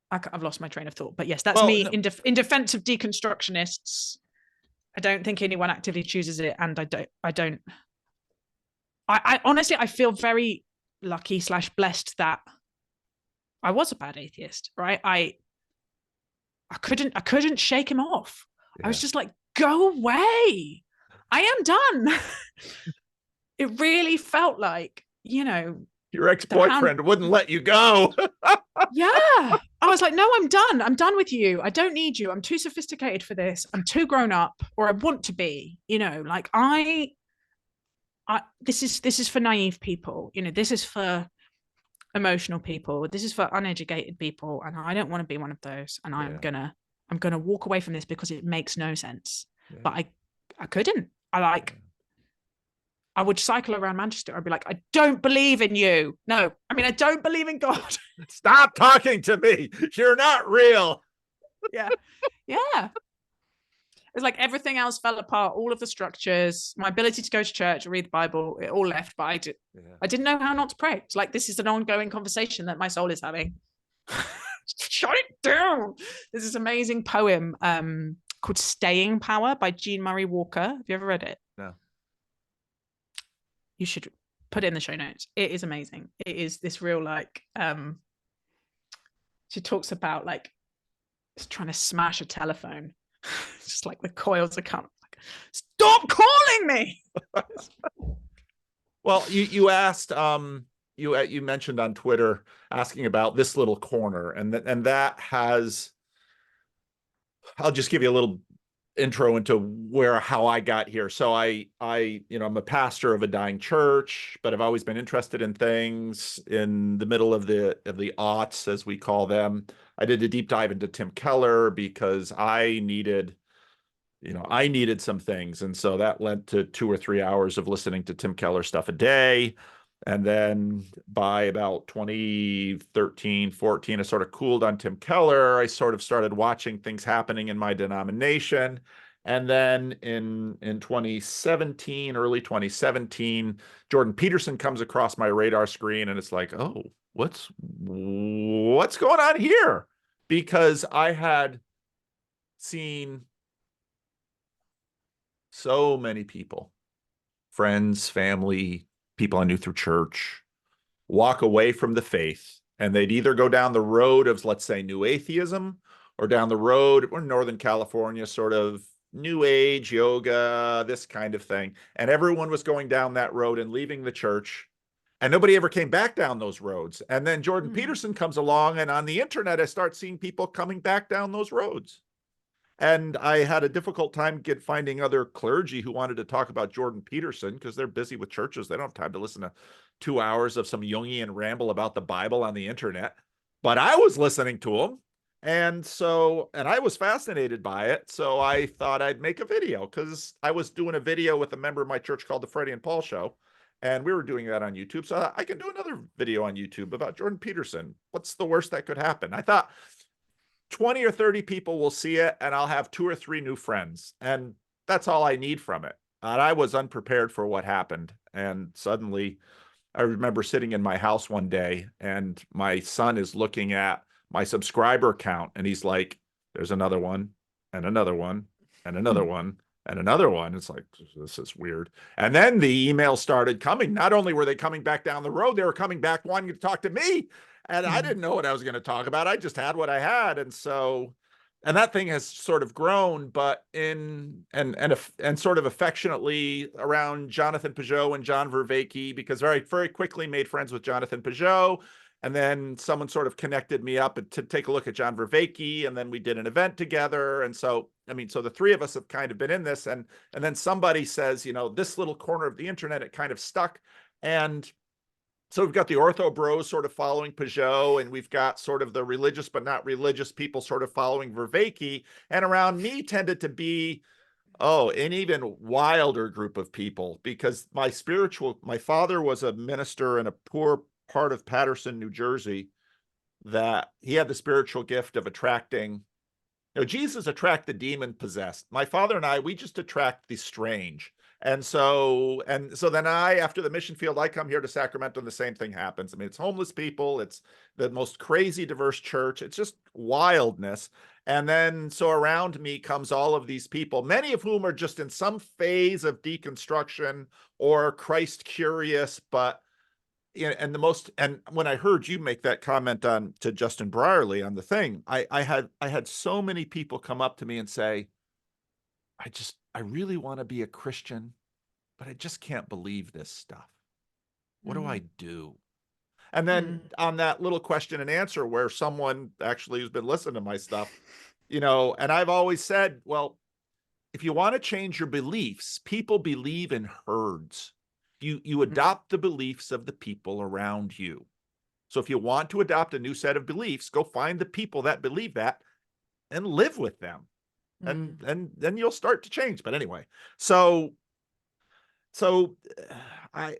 S2: I've lost my train of thought, but yes, that's
S1: Well,
S2: me
S1: no,
S2: in defense of deconstructionists. I don't think anyone actively chooses it, and I don't. I honestly, I feel very lucky / blessed that I was a bad atheist, right? I couldn't shake him off. I was
S1: yeah.
S2: just like, go away. I am done. It really felt like,
S1: Your
S2: the hound.
S1: ex-boyfriend wouldn't let you go.
S2: Yeah. I was like, no, I'm done. I'm done with you. I don't need you. I'm too sophisticated for this. I'm too grown up, or I want to be, like this is for naive people. This is for emotional people. This is for uneducated people. And I don't want to be one of those. And I'm
S1: Yeah,
S2: gonna I'm going to walk away from this because it makes no sense.
S1: Yeah.
S2: But I couldn't. I would cycle around Manchester. I'd be like, I don't believe in you. No, I mean, I don't believe in God.
S1: Stop talking to me. You're not real.
S2: Yeah. Yeah. It's like everything else fell apart. All of the structures, my ability to go to church, read the Bible, it all left. But I didn't know how not to pray. It's like, this is an ongoing conversation that my soul is having. Shut it down. There's this amazing poem called Staying Power by Jean Marie Walker. Have you ever read it?
S1: No.
S2: You should put it in the show notes. It is amazing. It is this real, like, she talks about like trying to smash a telephone. Just like the coils are coming. Like, stop calling me.
S1: Well, you asked, you mentioned on Twitter asking about this little corner, and that has, I'll just give you a little intro into how I got here. So I'm a pastor of a dying church, but I've always been interested in things in the middle of the aughts, as we call them. I did a deep dive into Tim Keller because I needed some things. And so that led to 2 or 3 hours of listening to Tim Keller stuff a day. And then by about 2013, 14, I sort of cooled on Tim Keller. I sort of started watching things happening in my denomination. And then in 2017, early 2017, Jordan Peterson comes across my radar screen, and it's like, oh, what's going on here? Because I had seen so many people, friends, family, people I knew through church, walk away from the faith, and they'd either go down the road of, let's say, new atheism, or down the road, or Northern California, sort of new age yoga, this kind of thing. And everyone was going down that road and leaving the church, and nobody ever came back down those roads. And then Jordan Peterson comes along, and on the internet, I start seeing people coming back down those roads. And I had a difficult time finding other clergy who wanted to talk about Jordan Peterson because they're busy with churches. They don't have time to listen to 2 hours of some Jungian ramble about the Bible on the internet. But I was listening to him. And I was fascinated by it. So I thought I'd make a video, because I was doing a video with a member of my church called the Freddie and Paul Show. And we were doing that on YouTube. So I can do another video on YouTube about Jordan Peterson. What's the worst that could happen? I thought 20 or 30 people will see it, and I'll have 2 or 3 new friends. And that's all I need from it. And I was unprepared for what happened. And suddenly I remember sitting in my house one day, and my son is looking at my subscriber count, and he's like, there's another one, and another one, and another one, and another one. It's like, this is weird. And then the emails started coming. Not only were they coming back down the road, they were coming back wanting to talk to me. And I didn't know what I was going to talk about. I just had what I had. And that thing has sort of grown, but and sort of affectionately around Jonathan Peugeot and John Vervaeke, because very, very quickly made friends with Jonathan Peugeot. And then someone sort of connected me up to take a look at John Vervaeke. And then we did an event together. And so the 3 of us have kind of been in this. And then somebody says, this little corner of the internet, it kind of stuck. And so we've got the ortho bros sort of following Peugeot, and we've got sort of the religious but not religious people sort of following Vervaeke. And around me tended to be, an even wilder group of people, because my father was a minister in a poor part of Paterson, New Jersey, that he had the spiritual gift of attracting. Jesus attract the demon possessed. My father and I, we just attract the strange. And so then after the mission field, I come here to Sacramento, and the same thing happens. I mean, it's homeless people. It's the most crazy diverse church. It's just wildness. And then, so around me comes all of these people, many of whom are just in some phase of deconstruction or Christ curious, but and when I heard you make that comment to Justin Brierley on the thing, I had so many people come up to me and say, I really want to be a Christian, but I just can't believe this stuff. What do I do? And then on that little question and answer, where someone actually who's been listening to my stuff, and I've always said, well, if you want to change your beliefs, people believe in herds. You adopt the beliefs of the people around you. So if you want to adopt a new set of beliefs, go find the people that believe that and live with them.
S2: Mm.
S1: And then you'll start to change. But anyway, so so I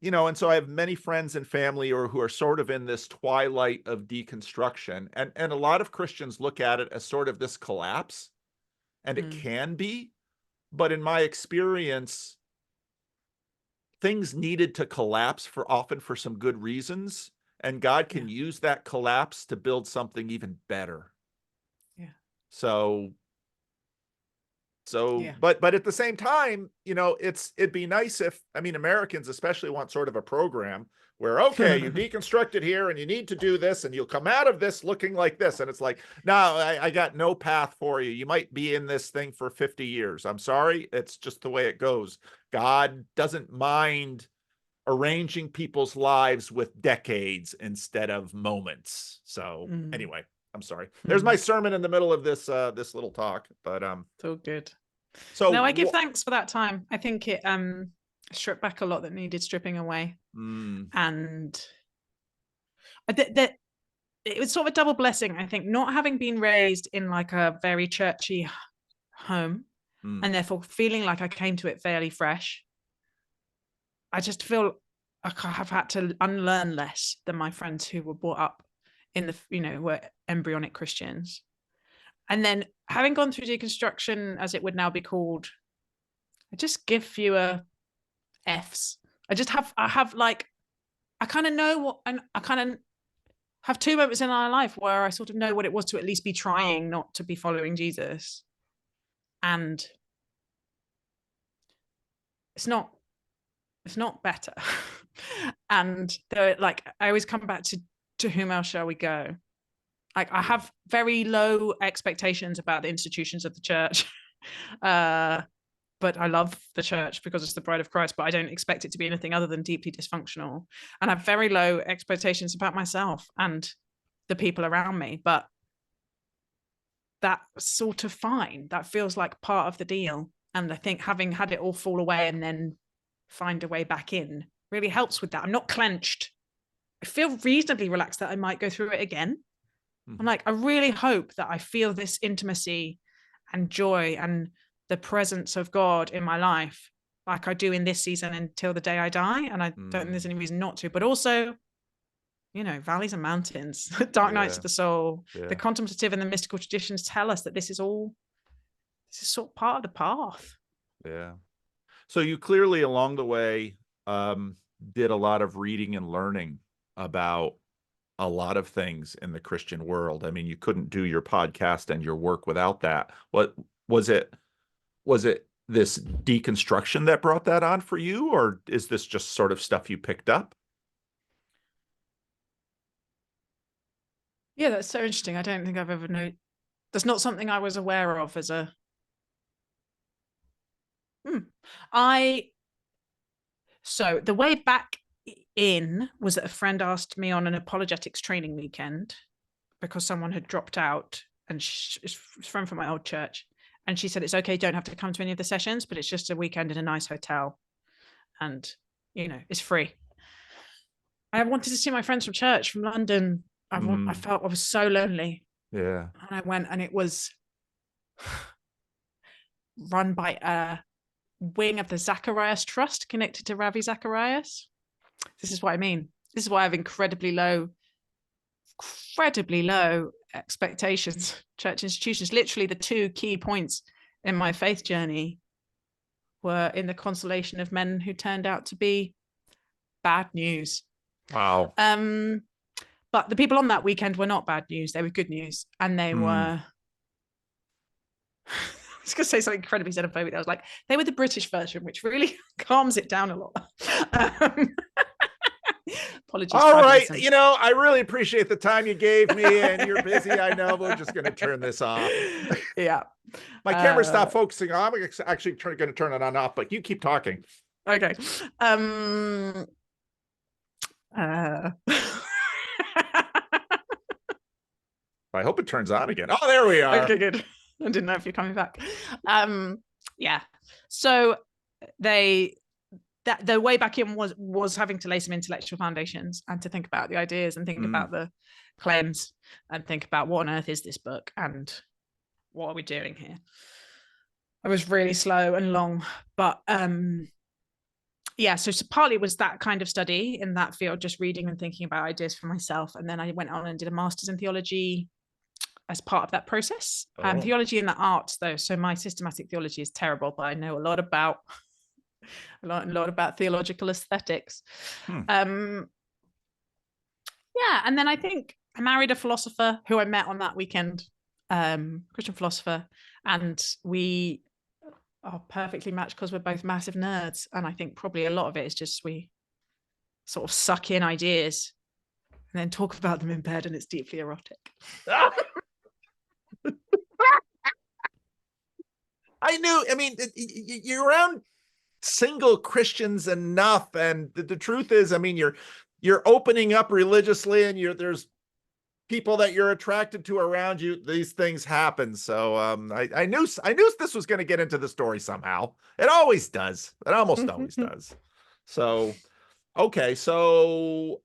S1: and so I have many friends and family or who are sort of in this twilight of deconstruction. And a lot of Christians look at it as sort of this collapse, and it
S2: Mm.
S1: can be, but in my experience, things needed to collapse often for some good reasons, and God
S2: Yeah.
S1: can use that collapse to build something even better.
S2: Yeah.
S1: So
S2: Yeah.
S1: but at the same time, it'd be nice if, Americans especially want sort of a program where, okay, you deconstructed here and you need to do this and you'll come out of this looking like this. And it's like, no, I got no path for you. You might be in this thing for 50 years. I'm sorry. It's just the way it goes. God doesn't mind arranging people's lives with decades instead of moments. So anyway, I'm sorry. There's my sermon in the middle of this little talk, but
S2: It's all good.
S1: so
S2: No, I give thanks for that time. I think it stripped back a lot that needed stripping away. And that it was sort of a double blessing, I think, not having been raised in like a very churchy home and therefore feeling like I came to it fairly fresh. I just feel like I have had to unlearn less than my friends who were brought up in the, were embryonic Christians. And then having gone through deconstruction, as it would now be called, I just give fewer F's. I kind of know what, and I kind of have two moments in my life where I sort of know what it was to at least be trying not to be following Jesus. And it's not better. And I always come back to whom else shall we go? Like, I have very low expectations about the institutions of the church. But I love the church because it's the bride of Christ, but I don't expect it to be anything other than deeply dysfunctional. And I have very low expectations about myself and the people around me, but that's sort of fine. That feels like part of the deal. And I think having had it all fall away and then find a way back in really helps with that. I'm not clenched. I feel reasonably relaxed that I might go through it again. I'm like, I really hope that I feel this intimacy and joy and the presence of God in my life like I do in this season until the day I die. And I don't think there's any reason not to, but also, valleys and mountains, dark nights of the soul, the contemplative and the mystical traditions tell us that this is sort of part of the path.
S1: Yeah. So you clearly along the way did a lot of reading and learning about a lot of things in the Christian world. I mean, you couldn't do your podcast and your work without that. What was it? Was it this deconstruction that brought that on for you, or is this just sort of stuff you picked up?
S2: Yeah, that's so interesting. I don't think I've ever known. That's not something I was aware of as a. So the way back in was that a friend asked me on an apologetics training weekend because someone had dropped out, and she's from my old church. And she said, it's okay, don't have to come to any of the sessions, but it's just a weekend in a nice hotel. And, it's free. I wanted to see my friends from church, from London. I felt I was so lonely.
S1: Yeah.
S2: And I went, and it was run by a wing of the Zacharias Trust connected to Ravi Zacharias. This is what I mean. This is why I have incredibly low expectations. Church institutions, literally the two key points in my faith journey were in the consolation of men who turned out to be bad news.
S1: Wow.
S2: But the people on that weekend were not bad news. They were good news. And they were, I was going to say something incredibly xenophobic. I was like, they were the British version, which really calms it down a lot. Apologies.
S1: All right. I really appreciate the time you gave me, and you're busy. I know. We're just going to turn this off.
S2: Yeah.
S1: My camera stopped focusing on. I'm actually going to turn it on off, but you keep talking.
S2: Okay.
S1: I hope it turns on again. Oh, there we are.
S2: Okay, good. I didn't know if you're coming back. Yeah. So the way back in was having to lay some intellectual foundations and to think about the ideas and think about the claims and think about what on earth is this book. And what are we doing here? I was really slow and long, but yeah, so partly it was that kind of study in that field, just reading and thinking about ideas for myself. And then I went on and did a master's in theology as part of that process. Theology in the arts, though, so my systematic theology is terrible, but I know a lot about theological aesthetics. Yeah, and then I think I married a philosopher who I met on that weekend, Christian philosopher, and we are perfectly matched because we're both massive nerds. And I think probably a lot of it is just we sort of suck in ideas and then talk about them in bed, and it's deeply erotic.
S1: I mean, you're around single Christians enough, and the truth is, I mean, you're opening up religiously, and there's people that you're attracted to around you. These things happen. So I knew this was going to get into the story somehow. It always does. It almost always does. So okay, so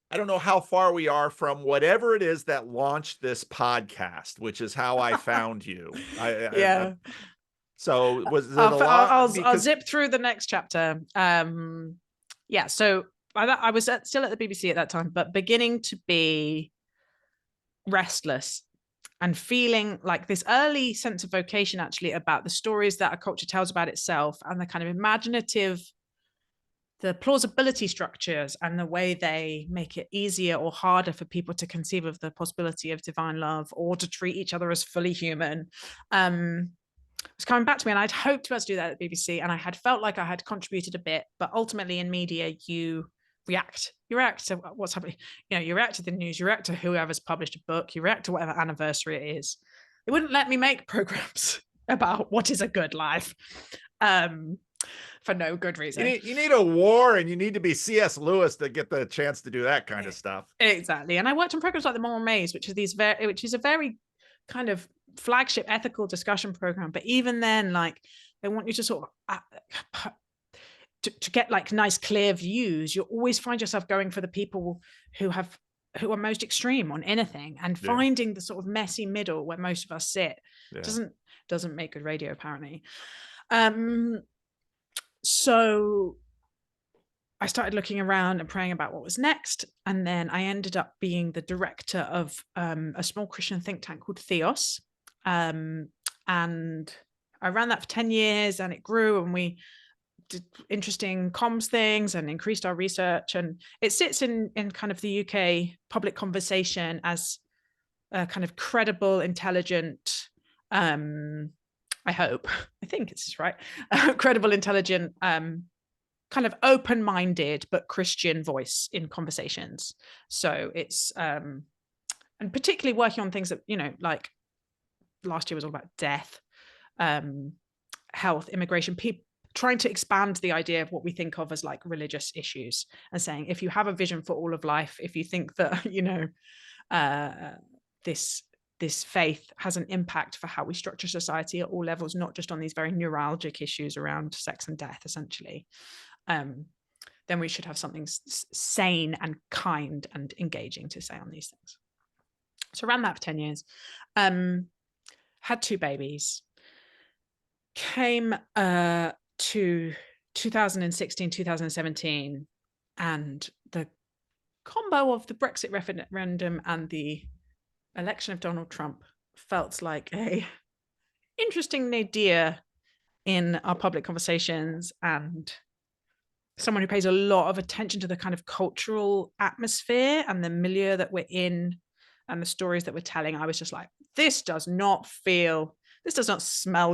S1: I don't know how far we are from whatever it is that launched this podcast, which is how I found you. So was it a lot?
S2: I'll zip through the next chapter. Yeah, so I was still at the BBC at that time, but beginning to be restless and feeling like this early sense of vocation actually about the stories that a culture tells about itself and the kind of imaginative, the plausibility structures and the way they make it easier or harder for people to conceive of the possibility of divine love or to treat each other as fully human. Was coming back to me, and I'd hoped to be able to do that at the BBC, and I had felt like I had contributed a bit, but ultimately in media you react to what's happening. You react to the news, you react to whoever's published a book, you react to whatever anniversary it is. It wouldn't let me make programs about what is a good life for no good reason.
S1: You need a war, and you need to be C.S. Lewis to get the chance to do that kind of stuff.
S2: Exactly. And I worked on programs like the Moral Maze, which is a very kind of flagship ethical discussion program, but even then, like, they want you to sort of to get like nice clear views. You always find yourself going for the people who are most extreme on anything, and finding the sort of messy middle where most of us sit doesn't make good radio, apparently. So I started looking around and praying about what was next, and then I ended up being the director of a small Christian think tank called Theos. And I ran that for 10 years, and it grew, and we did interesting comms things and increased our research. And it sits in kind of the UK public conversation as a kind of credible, intelligent, I think it's right, credible, intelligent, kind of open-minded but Christian voice in conversations. So it's and particularly working on things that, like last year was all about death, health, immigration, people trying to expand the idea of what we think of as like religious issues, and saying, if you have a vision for all of life, if you think that this faith has an impact for how we structure society at all levels, not just on these very neuralgic issues around sex and death, essentially, then we should have something sane and kind and engaging to say on these things. So I ran that for 10 years. Had 2 babies, came to 2016, 2017, and the combo of the Brexit referendum and the election of Donald Trump felt like a interesting nadir in our public conversations, and someone who pays a lot of attention to the kind of cultural atmosphere and the milieu that we're in and the stories that we're telling. I was just like, this does not smell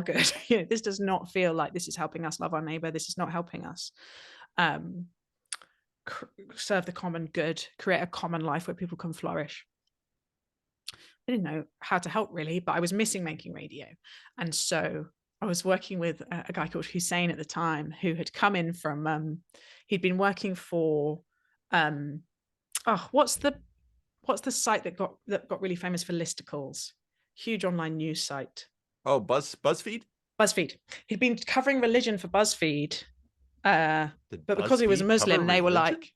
S2: good. This does not feel like this is helping us love our neighbor. This is not helping us serve the common good, create a common life where people can flourish. I didn't know how to help, really, but I was missing making radio. And so I was working with a guy called Hussein at the time, who had come in from, he'd been working for, what's the site that got really famous for listicles? Huge online news site.
S1: Oh, BuzzFeed?
S2: BuzzFeed. He'd been covering religion for BuzzFeed, but because he was a Muslim, they were like,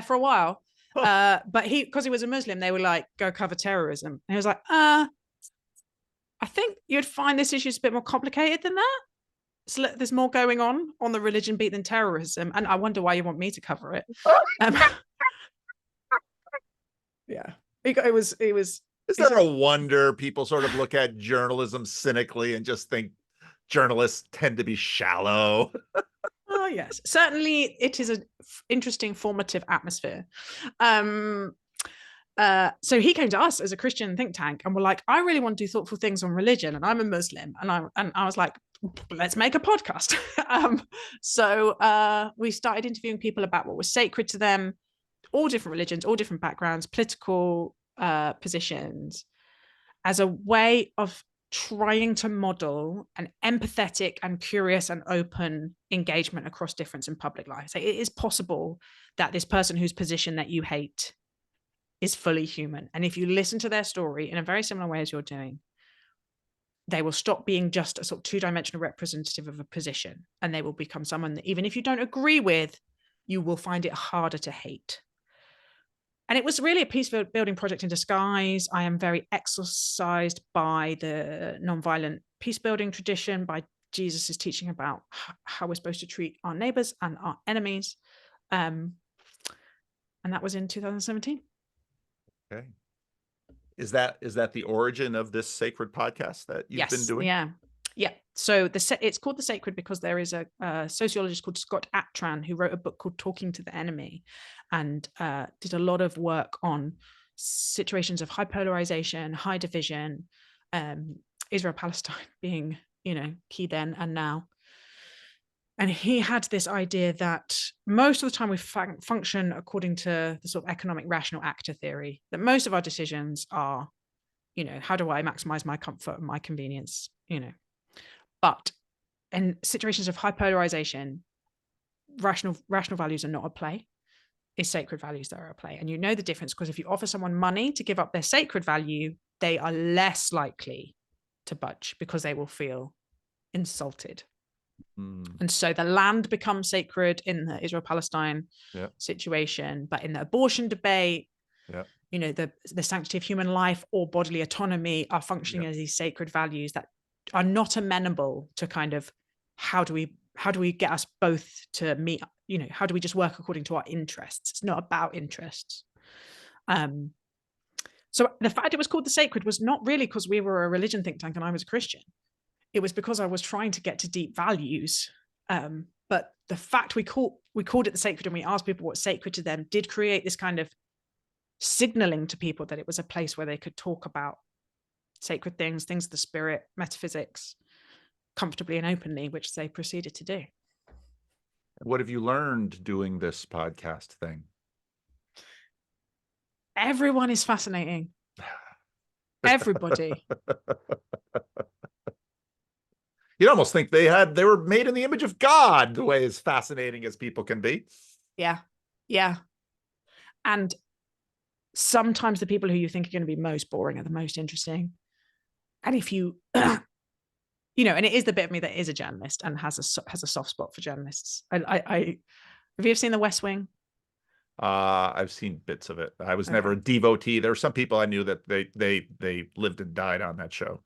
S2: for a while. But because he was a Muslim, they were like, go cover terrorism. And he was like, I think you'd find this issue is a bit more complicated than that. So there's more going on the religion beat than terrorism, and I wonder why you want me to cover it. Yeah, it was.
S1: Is there a wonder people sort of look at journalism cynically and just think journalists tend to be shallow?
S2: Oh yes, certainly it is an interesting formative atmosphere. So he came to us as a Christian think tank and we're like, I really want to do thoughtful things on religion, and I'm a Muslim, and I was like, let's make a podcast. So we started interviewing people about what was sacred to them, all different religions, all different backgrounds, political positions, as a way of trying to model an empathetic and curious and open engagement across difference in public life. So it is possible that this person whose position that you hate is fully human. And if you listen to their story in a very similar way as you're doing, they will stop being just a sort of two-dimensional representative of a position, and they will become someone that, even if you don't agree with, you will find it harder to hate. And it was really a peace building project in disguise. I am very exercised by the nonviolent peace building tradition, by Jesus's teaching about how we're supposed to treat our neighbors and our enemies. And that was in 2017.
S1: Okay. Is that the origin of this sacred podcast that you've been doing?
S2: Yeah. So it's called The Sacred because there is a sociologist called Scott Atran who wrote a book called Talking to the Enemy, and did a lot of work on situations of high polarization, high division, Israel-Palestine being, key then and now. And he had this idea that most of the time we function according to the sort of economic rational actor theory, that most of our decisions are, how do I maximize my comfort and my convenience, But in situations of high polarization, rational values are not at play. It's sacred values that are at play. And you know the difference because if you offer someone money to give up their sacred value, they are less likely to budge because they will feel insulted. And so the land becomes sacred in the Israel-Palestine situation, but in the abortion debate, the sanctity of human life or bodily autonomy are functioning as these sacred values that are not amenable to kind of how do we get us both to meet, how do we just work according to our interests? It's not about interests. So the fact it was called The Sacred was not really because we were a religion think tank and I was a Christian. It was because I was trying to get to deep values. But the fact we called it The Sacred and we asked people what's sacred to them did create this kind of signaling to people that it was a place where they could talk about sacred things of the spirit, metaphysics, comfortably and openly, which they proceeded to do.
S1: What have you learned doing this podcast thing?
S2: Everyone is fascinating. Everybody.
S1: You'd almost think they were made in the image of God, the way as fascinating as people can be.
S2: Yeah. And sometimes the people who you think are going to be most boring are the most interesting. And if you, and it is the bit of me that is a journalist and has a soft spot for journalists. Have you ever seen The West Wing?
S1: I've seen bits of it. I was never a devotee. There were some people I knew that they lived and died on that show.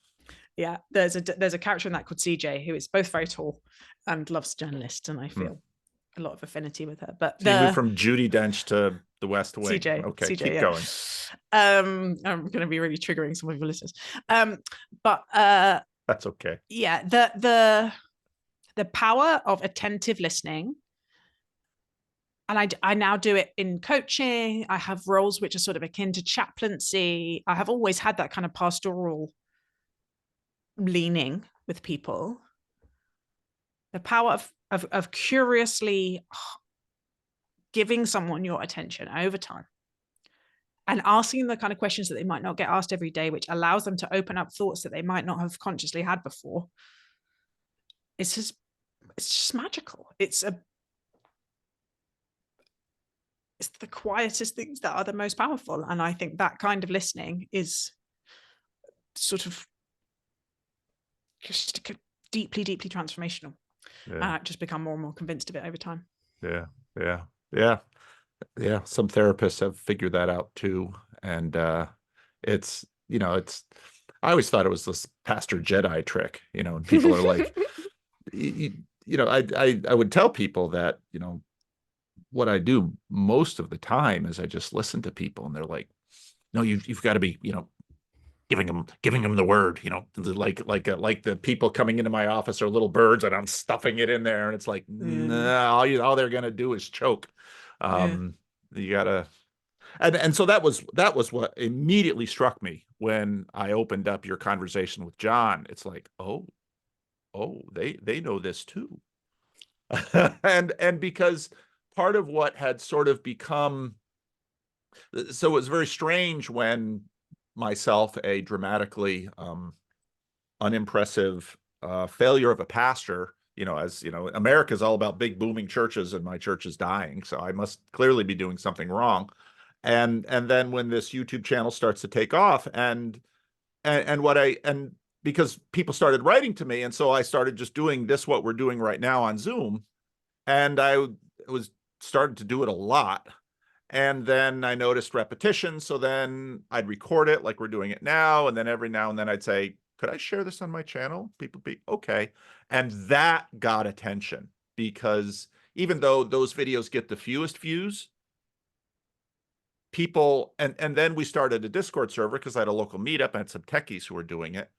S2: Yeah, there's a character in that called CJ who is both very tall and loves journalists, and I feel a lot of affinity with her. But
S1: you moved from Judi Dench to The West Wing.
S2: CJ,
S1: okay,
S2: CJ,
S1: keep going.
S2: I'm going to be really triggering some of your listeners, but
S1: that's okay.
S2: Yeah, the power of attentive listening. And I now do it in coaching. I have roles which are sort of akin to chaplaincy. I have always had that kind of pastoral leaning with people. The power of curiously giving someone your attention over time and asking the kind of questions that they might not get asked every day, which allows them to open up thoughts that they might not have consciously had before. It's just magical. It's the quietest things that are the most powerful. And I think that kind of listening is sort of just deeply, deeply transformational. I've just become more and more convinced of it over time.
S1: Yeah. Some therapists have figured that out too. And it's I always thought it was this Pastor Jedi trick, and people are like, I would tell people that, what I do most of the time is I just listen to people and they're like, no, you've got to be, giving them the word, like the people coming into my office are little birds and I'm stuffing it in there. And it's like, nah, all they're going to do is choke.
S2: Yeah.
S1: You gotta, and so that was what immediately struck me when I opened up your conversation with John. It's like, they know this too. And because part of what had sort of become, so it was very strange when myself, a dramatically unimpressive failure of a pastor, as America's all about big booming churches and my church is dying, so I must clearly be doing something wrong. And then when this YouTube channel starts to take off, and because people started writing to me, and so I started just doing this, what we're doing right now on Zoom, and I was started to do it a lot. And then I noticed repetition. So then I'd record it like we're doing it now. And then every now and then I'd say, could I share this on my channel? People be okay. And that got attention because even though those videos get the fewest views, people, and then we started a Discord server because I had a local meetup and had some techies who were doing it.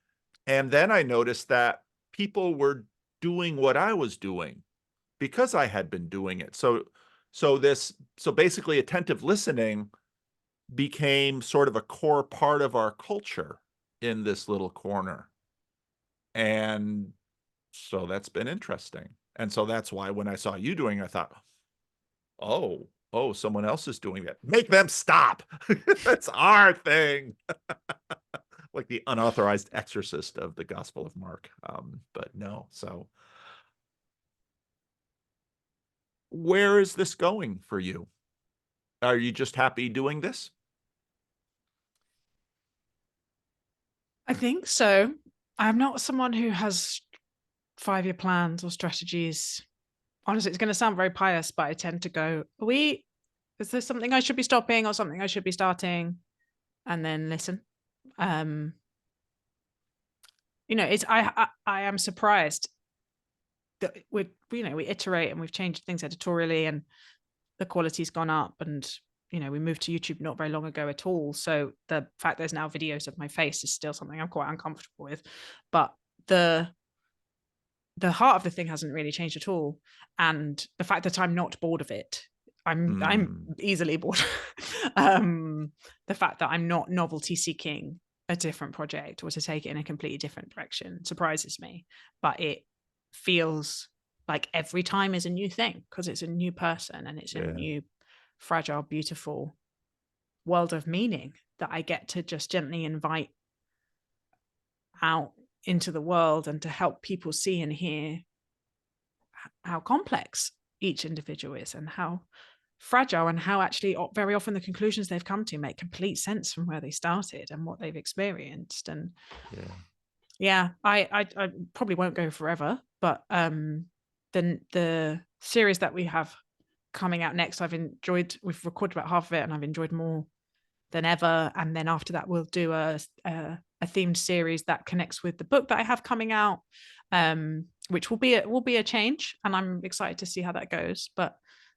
S1: And then I noticed that people were doing what I was doing because I had been doing it. So basically attentive listening became sort of a core part of our culture in this little corner. And so that's been interesting. And so that's why when I saw you doing, I thought, oh, someone else is doing that. Make them stop. That's our thing. Like the unauthorized exorcist of the Gospel of Mark. But no, so where is this going for you? Are you just happy doing this?
S2: I think so. I'm not someone who has 5-year plans or strategies. Honestly, it's going to sound very pious, but I tend to go, is there something I should be stopping or something I should be starting? And then listen. It's I am surprised that we iterate and we've changed things editorially and the quality's gone up, and we moved to YouTube not very long ago at all. So the fact there's now videos of my face is still something I'm quite uncomfortable with, but the heart of the thing hasn't really changed at all. And the fact that I'm not bored of it, I'm easily bored. The fact that I'm not novelty seeking a different project or to take it in a completely different direction surprises me, but it feels like every time is a new thing because it's a new person and it's a new fragile, beautiful world of meaning that I get to just gently invite out into the world and to help people see and hear how complex each individual is and how fragile, and how actually very often the conclusions they've come to make complete sense from where they started and what they've experienced. And I probably won't go forever, but then the series that we have coming out next, we've recorded about half of it and I've enjoyed more than ever. And then after that we'll do a themed series that connects with the book that I have coming out, which will be a change, and I'm excited to see how that goes. But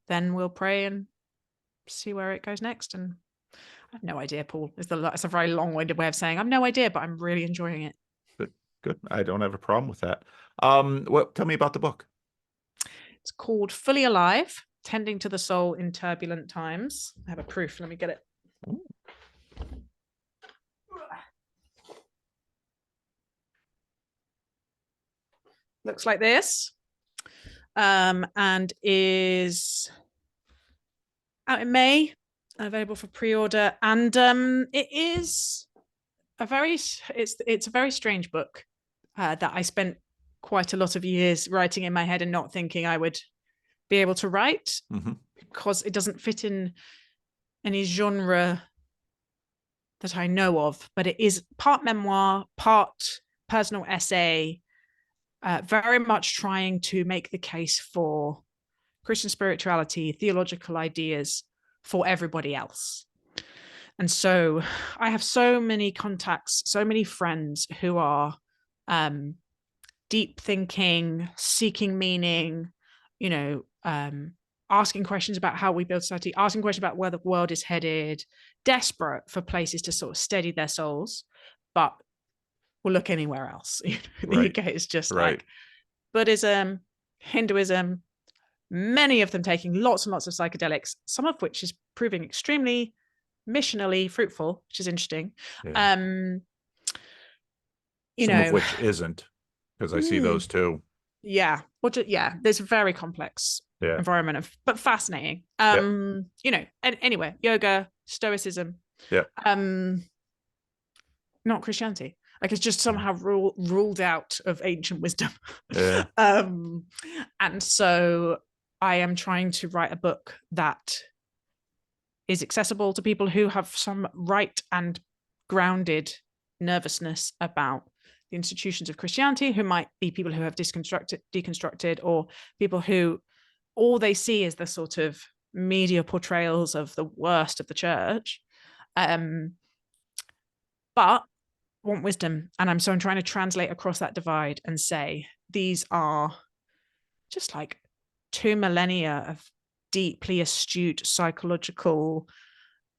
S2: then we'll pray and see where it goes next. And I have no idea, Paul. It's a very long-winded way of saying I've no idea, but I'm really enjoying it.
S1: Good. I don't have a problem with that. Tell me about the book.
S2: It's called Fully Alive, Tending to the Soul in Turbulent Times. I have a proof. Let me get it. Ooh. Looks like this, and is out in May, available for pre-order. And it is it's a very strange book that I spent quite a lot of years writing in my head and not thinking I would be able to write, because it doesn't fit in any genre that I know of. But it is part memoir, part personal essay, very much trying to make the case for Christian spirituality, theological ideas for everybody else. And so I have so many contacts, so many friends who are deep thinking, seeking meaning, you know, asking questions about how we build society, asking questions about where the world is headed, desperate for places to sort of steady their souls, but will look anywhere else. The UK is just like Buddhism, Hinduism, many of them taking lots and lots of psychedelics, some of which is proving extremely missionally fruitful, which is interesting.
S1: Yeah. Some of which isn't, because I see those too.
S2: Yeah. There's a very complex environment but fascinating. And anyway, yoga, stoicism, not Christianity. Like it's just somehow ruled out of ancient wisdom.
S1: Yeah.
S2: And so I am trying to write a book that is accessible to people who have some right and grounded nervousness about the institutions of Christianity, who might be people who have deconstructed, or people who all they see is the sort of media portrayals of the worst of the church, but want wisdom. And I'm trying to translate across that divide and say these are just like 2 millennia of deeply astute psychological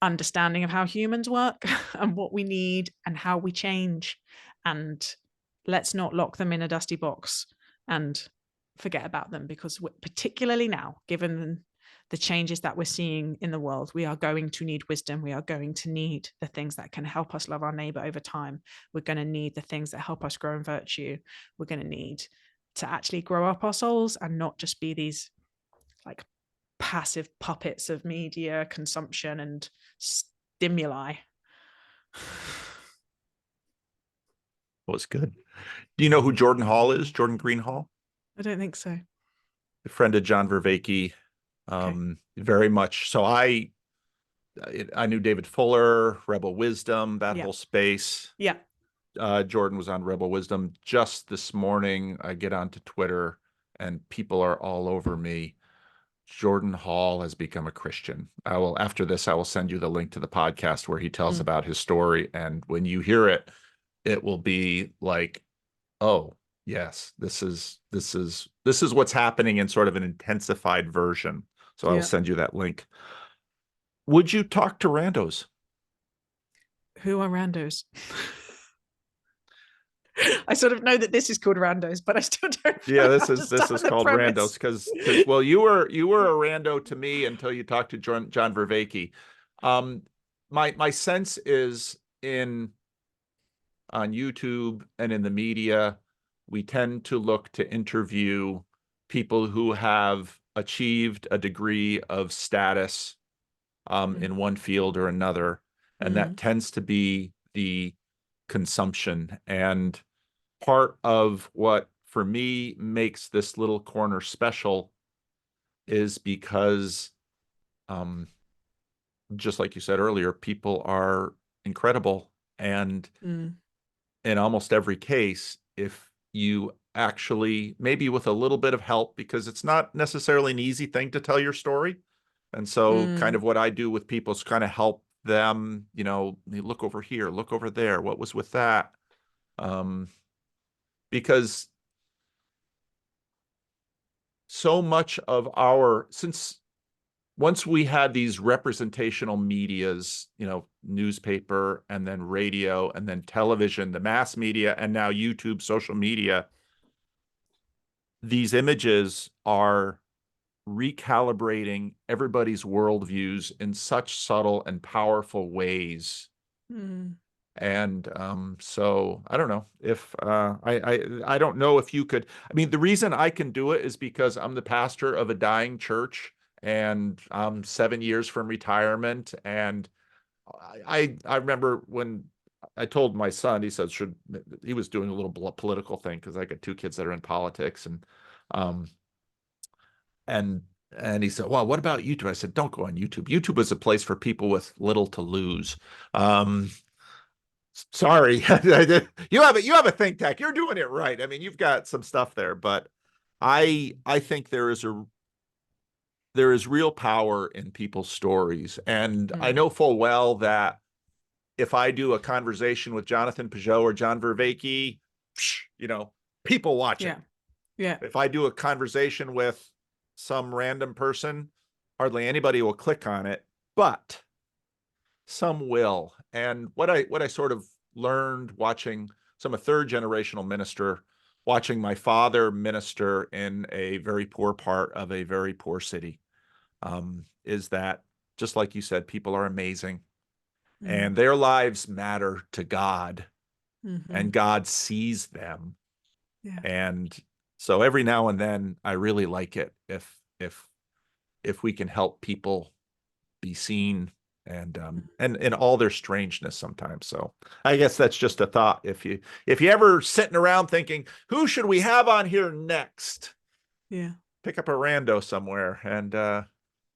S2: understanding of how humans work and what we need and how we change. And let's not lock them in a dusty box and forget about them, because particularly now, given the changes that we're seeing in the world, we are going to need wisdom. We are going to need the things that can help us love our neighbor over time. We're going to need the things that help us grow in virtue. We're going to need to actually grow up our souls and not just be these like passive puppets of media consumption and stimuli.
S1: Well, it's good. Do you know who Jordan Hall is? Jordan Greenhall?
S2: I don't think so.
S1: A friend of John Vervaeke. Very much. So I knew David Fuller, Rebel Wisdom, that whole space.
S2: Yeah.
S1: Jordan was on Rebel Wisdom. Just this morning, I get onto Twitter and people are all over me. Jordan Hall has become a Christian. After this, I will send you the link to the podcast where he tells about his story. And when you hear it, it will be like, oh, yes, this is what's happening in sort of an intensified version. So I will send you that link. Would you talk to randos?
S2: Who are randos? I sort of know that this is called Randos, but I still don't.
S1: Yeah, this is called Randos because well, you were a rando to me until you talked to John Vervaeke. My sense is on YouTube and in the media, we tend to look to interview people who have achieved a degree of status in one field or another, and that tends to be the consumption. And part of what for me makes this little corner special is because just like you said earlier, people are incredible, and in almost every case, if you actually, maybe with a little bit of help, because it's not necessarily an easy thing to tell your story, and so kind of what I do with people is kind of help them, look over here, look over there, what was with that, because so much of since once we had these representational medias, newspaper and then radio and then television, the mass media, and now YouTube, social media, these images are recalibrating everybody's worldviews in such subtle and powerful ways. And so I don't know if I don't know if you could. I mean, the reason I can do it is because I'm the pastor of a dying church, and I'm 7 years from retirement. And I remember when I told my son, he said he was doing a little political thing because I got 2 kids that are in politics, and he said, well, what about YouTube? I said, don't go on YouTube. YouTube is a place for people with little to lose. Sorry, you have a think tank. You're doing it right. I mean, you've got some stuff there, but I think there is real power in people's stories, and I know full well that if I do a conversation with Jonathan Peugeot or John Vervaeke, people watch it.
S2: Yeah.
S1: If I do a conversation with some random person, hardly anybody will click on it, but some will. And what I sort of learned watching, so I'm a third generational minister, watching my father minister in a very poor part of a very poor city, is that, just like you said, people are amazing and their lives matter to God, and God sees them.
S2: Yeah.
S1: And so every now and then I really like it if we can help people be seen, and in all their strangeness sometimes. So I guess that's just a thought. If you ever sitting around thinking, who should we have on here next?
S2: Yeah.
S1: Pick up a rando somewhere. And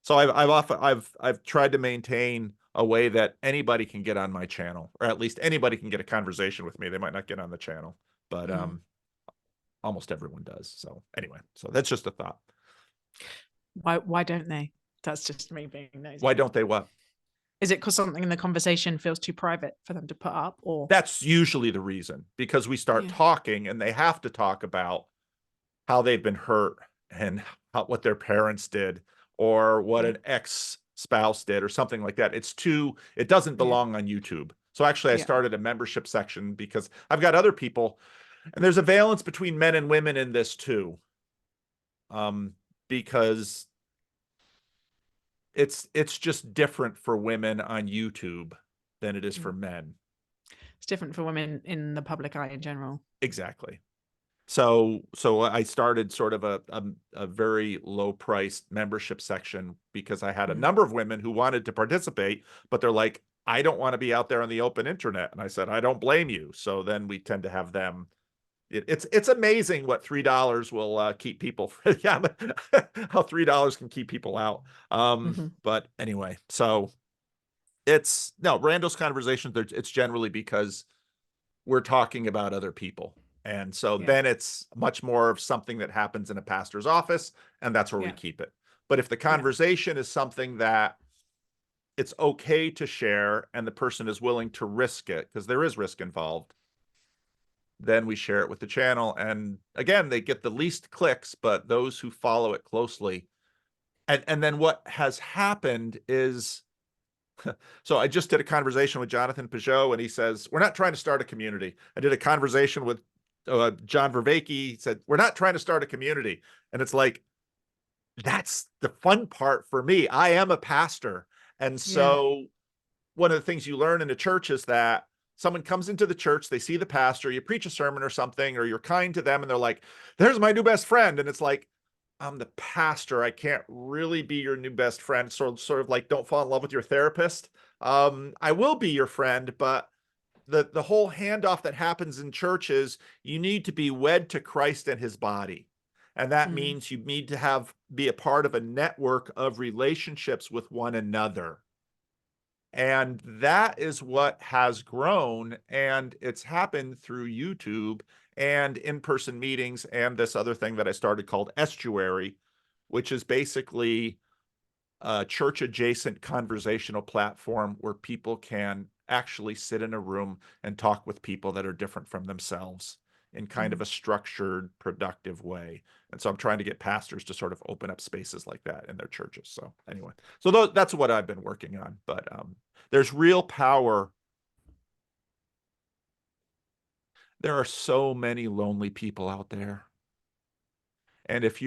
S1: so I've tried to maintain a way that anybody can get on my channel, or at least anybody can get a conversation with me. They might not get on the channel, but almost everyone does. So anyway, so that's just a thought.
S2: Why don't they? That's just me being nosy.
S1: Why don't they what?
S2: Is it because something in the conversation feels too private for them to put up, or?
S1: That's usually the reason, because we start talking and they have to talk about how they've been hurt and what their parents did, or what an ex-spouse did, or something like that. It doesn't belong on YouTube. So actually I started a membership section because I've got other people, and there's a valence between men and women in this too. Because it's just different for women on YouTube than it is for men.
S2: It's different for women in the public eye in general.
S1: Exactly. So I started sort of a very low priced membership section because I had a number of women who wanted to participate, but they're like, I don't want to be out there on the open internet. And I said, I don't blame you. So then we tend to have them. It's amazing what $3 will keep people. Yeah, how $3 can keep people out. But anyway, so Randos conversations. It's generally because we're talking about other people. And so then it's much more of something that happens in a pastor's office, and that's where we keep it. But if the conversation is something that it's okay to share and the person is willing to risk it, because there is risk involved, then we share it with the channel. And again, they get the least clicks, but those who follow it closely. And then what has happened is, so I just did a conversation with Jonathan Peugeot, and he says, we're not trying to start a community. I did a conversation with John Vervaeke. He said, we're not trying to start a community. And it's like, that's the fun part for me. I am a pastor. And so one of the things you learn in a church is that someone comes into the church, they see the pastor, you preach a sermon or something, or you're kind to them, and they're like, there's my new best friend. And it's like, I'm the pastor. I can't really be your new best friend. Sort of like, don't fall in love with your therapist. I will be your friend, but the whole handoff that happens in church is you need to be wed to Christ and his body. And that means you need to be a part of a network of relationships with one another. And that is what has grown, and it's happened through YouTube and in-person meetings and this other thing that I started called Estuary, which is basically a church-adjacent conversational platform where people can actually sit in a room and talk with people that are different from themselves in kind of a structured, productive way. And so I'm trying to get pastors to sort of open up spaces like that in their churches. So anyway, so that's what I've been working on. But there's real power. There are so many lonely people out there. And if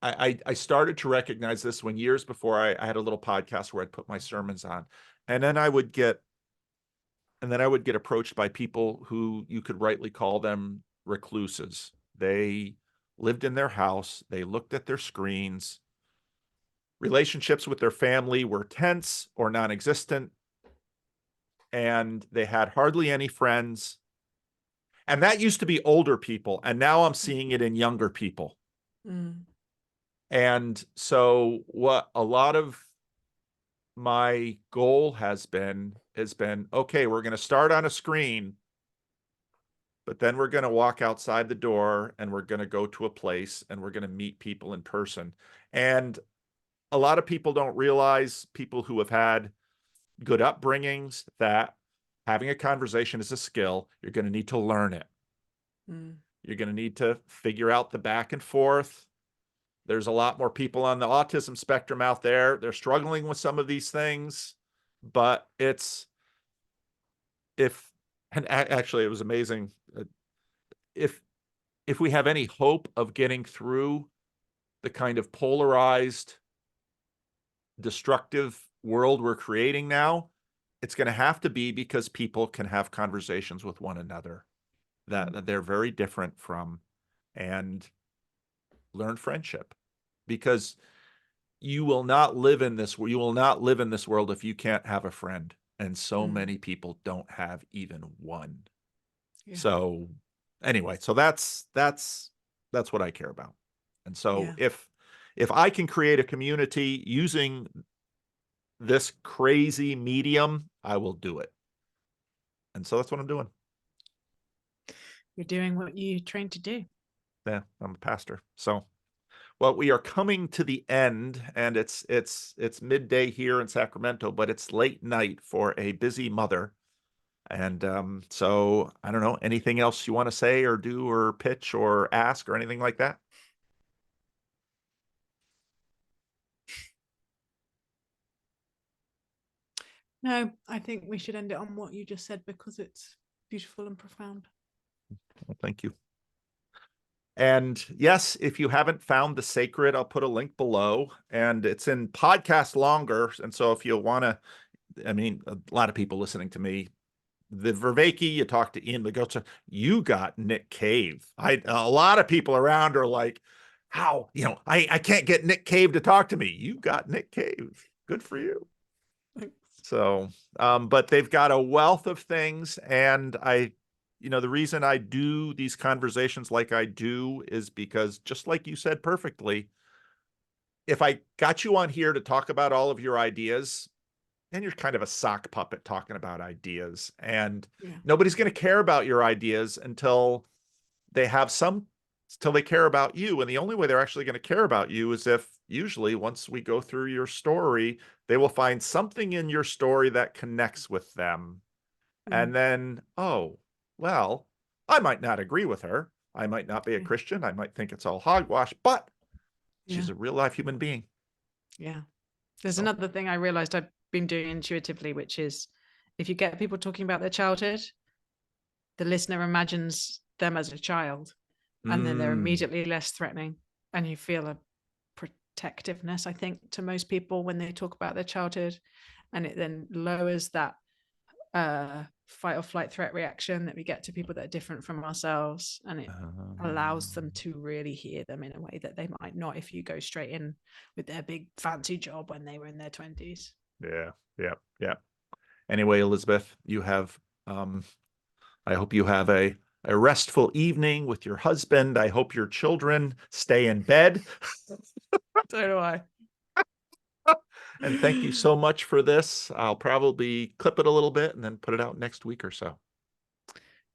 S1: I started to recognize this when years before I had a little podcast where I'd put my sermons on, and then I would get approached by people who you could rightly call them recluses. They lived in their house. They looked at their screens. Relationships with their family were tense or non-existent. And they had hardly any friends. And that used to be older people. And now I'm seeing it in younger people. And so what a lot of my goal has been, okay, we're going to start on a screen, but then we're going to walk outside the door and we're going to go to a place and we're going to meet people in person. And a lot of people don't realize, people who have had good upbringings, that having a conversation is a skill. You're going to need to learn it. You're going to need to figure out the back and forth. There's a lot more people on the autism spectrum out there. They're struggling with some of these things, but actually it was amazing. If we have any hope of getting through the kind of polarized, destructive world we're creating now, it's going to have to be because people can have conversations with one another that they're very different from, and learn friendship, because you will not live in this world if you can't have a friend, and so many people don't have even one. Yeah. So anyway, so that's what I care about. And so if I can create a community using this crazy medium, I will do it. And so that's what I'm doing.
S2: You're doing what you trained to do.
S1: Yeah, I'm a pastor. So, well, we are coming to the end, and it's midday here in Sacramento, but it's late night for a busy mother. And so I don't know, anything else you want to say or do or pitch or ask or anything like that?
S2: No, I think we should end it on what you just said, because it's beautiful and profound.
S1: Well, thank you. And yes, if you haven't found The Sacred, I'll put a link below, and it's in podcast longer. And so if you want to, I mean, a lot of people listening to me, the Vervaeke, you talk to Ian Lagotza, you got Nick Cave. A lot of people around are like, how, I can't get Nick Cave to talk to me. You got Nick Cave. Good for you. Thanks. So, but they've got a wealth of things, and the reason I do these conversations like I do is because, just like you said perfectly, if I got you on here to talk about all of your ideas, then you're kind of a sock puppet talking about ideas, and nobody's going to care about your ideas until they care about you. And the only way they're actually going to care about you is if, usually, once we go through your story, they will find something in your story that connects with them. And then, oh, well, I might not agree with her. I might not be a Christian. I might think it's all hogwash, but she's a real life human being. Yeah.
S2: There's another thing I realized I've been doing intuitively, which is, if you get people talking about their childhood, the listener imagines them as a child, and then they're immediately less threatening, and you feel a protectiveness, I think, to most people when they talk about their childhood, and it then lowers that fight or flight threat reaction that we get to people that are different from ourselves, and it allows them to really hear them in a way that they might not if you go straight in with their big fancy job when they were in their 20s.
S1: Yeah. Anyway, Elizabeth, you have I hope you have a restful evening with your husband. I hope your children stay in bed.
S2: So do I.
S1: And thank you so much for this. I'll probably clip it a little bit and then put it out next week or so.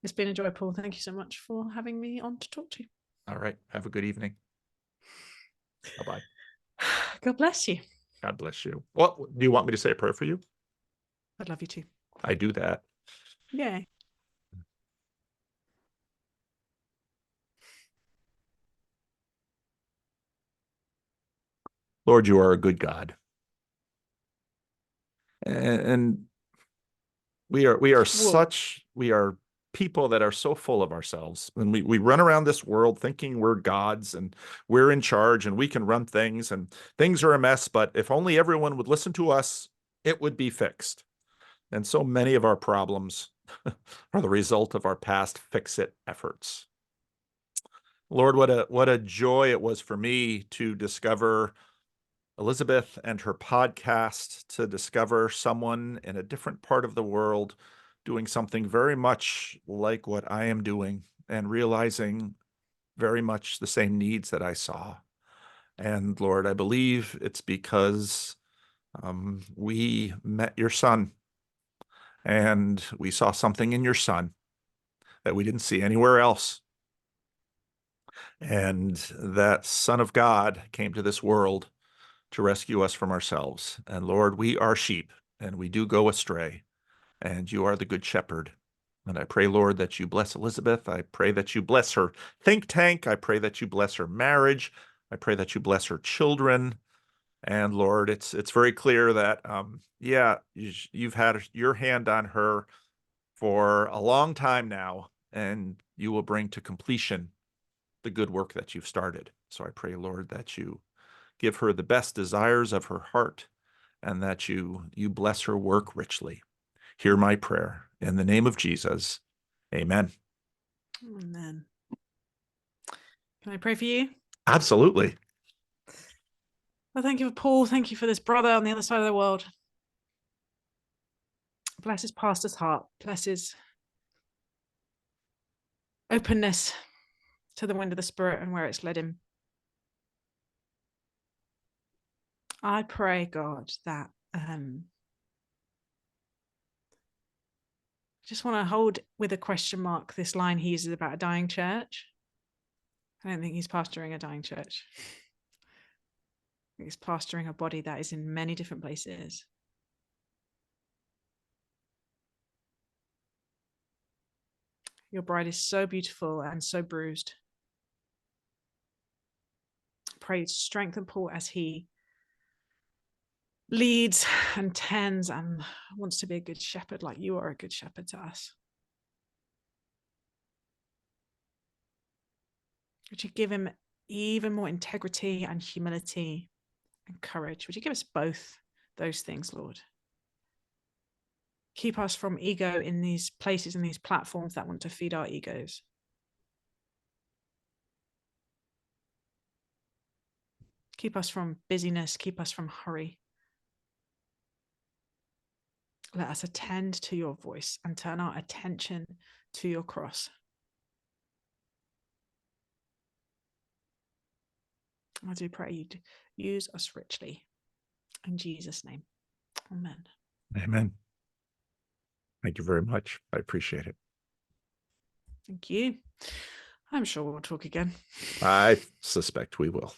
S2: It's been a joy, Paul. Thank you so much for having me on to talk to you.
S1: All right. Have a good evening. Bye-bye.
S2: God bless you.
S1: God bless you. Well, do you want me to say a prayer for you?
S2: I'd love you to.
S1: I do that.
S2: Yay.
S1: Lord, you are a good God. And we are people that are so full of ourselves, and we run around this world thinking we're gods and we're in charge and we can run things, and things are a mess, but if only everyone would listen to us, it would be fixed. And so many of our problems are the result of our past fix-it efforts. Lord, what a joy it was for me to discover Elizabeth and her podcast, to discover someone in a different part of the world doing something very much like what I am doing, and realizing very much the same needs that I saw. And Lord, I believe it's because we met your son, and we saw something in your son that we didn't see anywhere else. And that Son of God came to this world to rescue us from ourselves. And Lord, we are sheep, and we do go astray. and you are the good shepherd. And I pray, Lord, that you bless Elizabeth. I pray that you bless her think tank. I pray that you bless her marriage. I pray that you bless her children. And Lord, it's very clear that yeah, you've had your hand on her for a long time now, and you will bring to completion the good work that you've started. So I pray, Lord, that you give her the best desires of her heart, and that you bless her work richly. Hear my prayer. In the name of Jesus, amen.
S2: Amen. Can I pray for you?
S1: Absolutely.
S2: Well, thank you for Paul. Thank you for this brother on the other side of the world. Bless his pastor's heart. Bless his openness to the wind of the Spirit and where it's led him. I pray, God, that I just want to hold with a question mark this line he uses about a dying church. I don't think he's pastoring a dying church. He's pastoring a body that is in many different places. Your bride is so beautiful and so bruised. Pray strengthen Paul as he leads and tends and wants to be a good shepherd like you are a good shepherd to us. Would you give him even more integrity and humility and courage? Would you give us both those things, Lord? Keep us from ego in these places and these platforms that want to feed our egos. Keep us from busyness. Keep us from hurry. Let us attend to your voice and turn our attention to your cross. I do pray you'd use us richly. In Jesus' name, amen.
S1: Amen. Thank you very much. I appreciate it.
S2: Thank you. I'm sure we'll talk again.
S1: I suspect we will.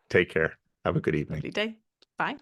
S1: Take care. Have a good evening.
S2: Lovely day. Bye.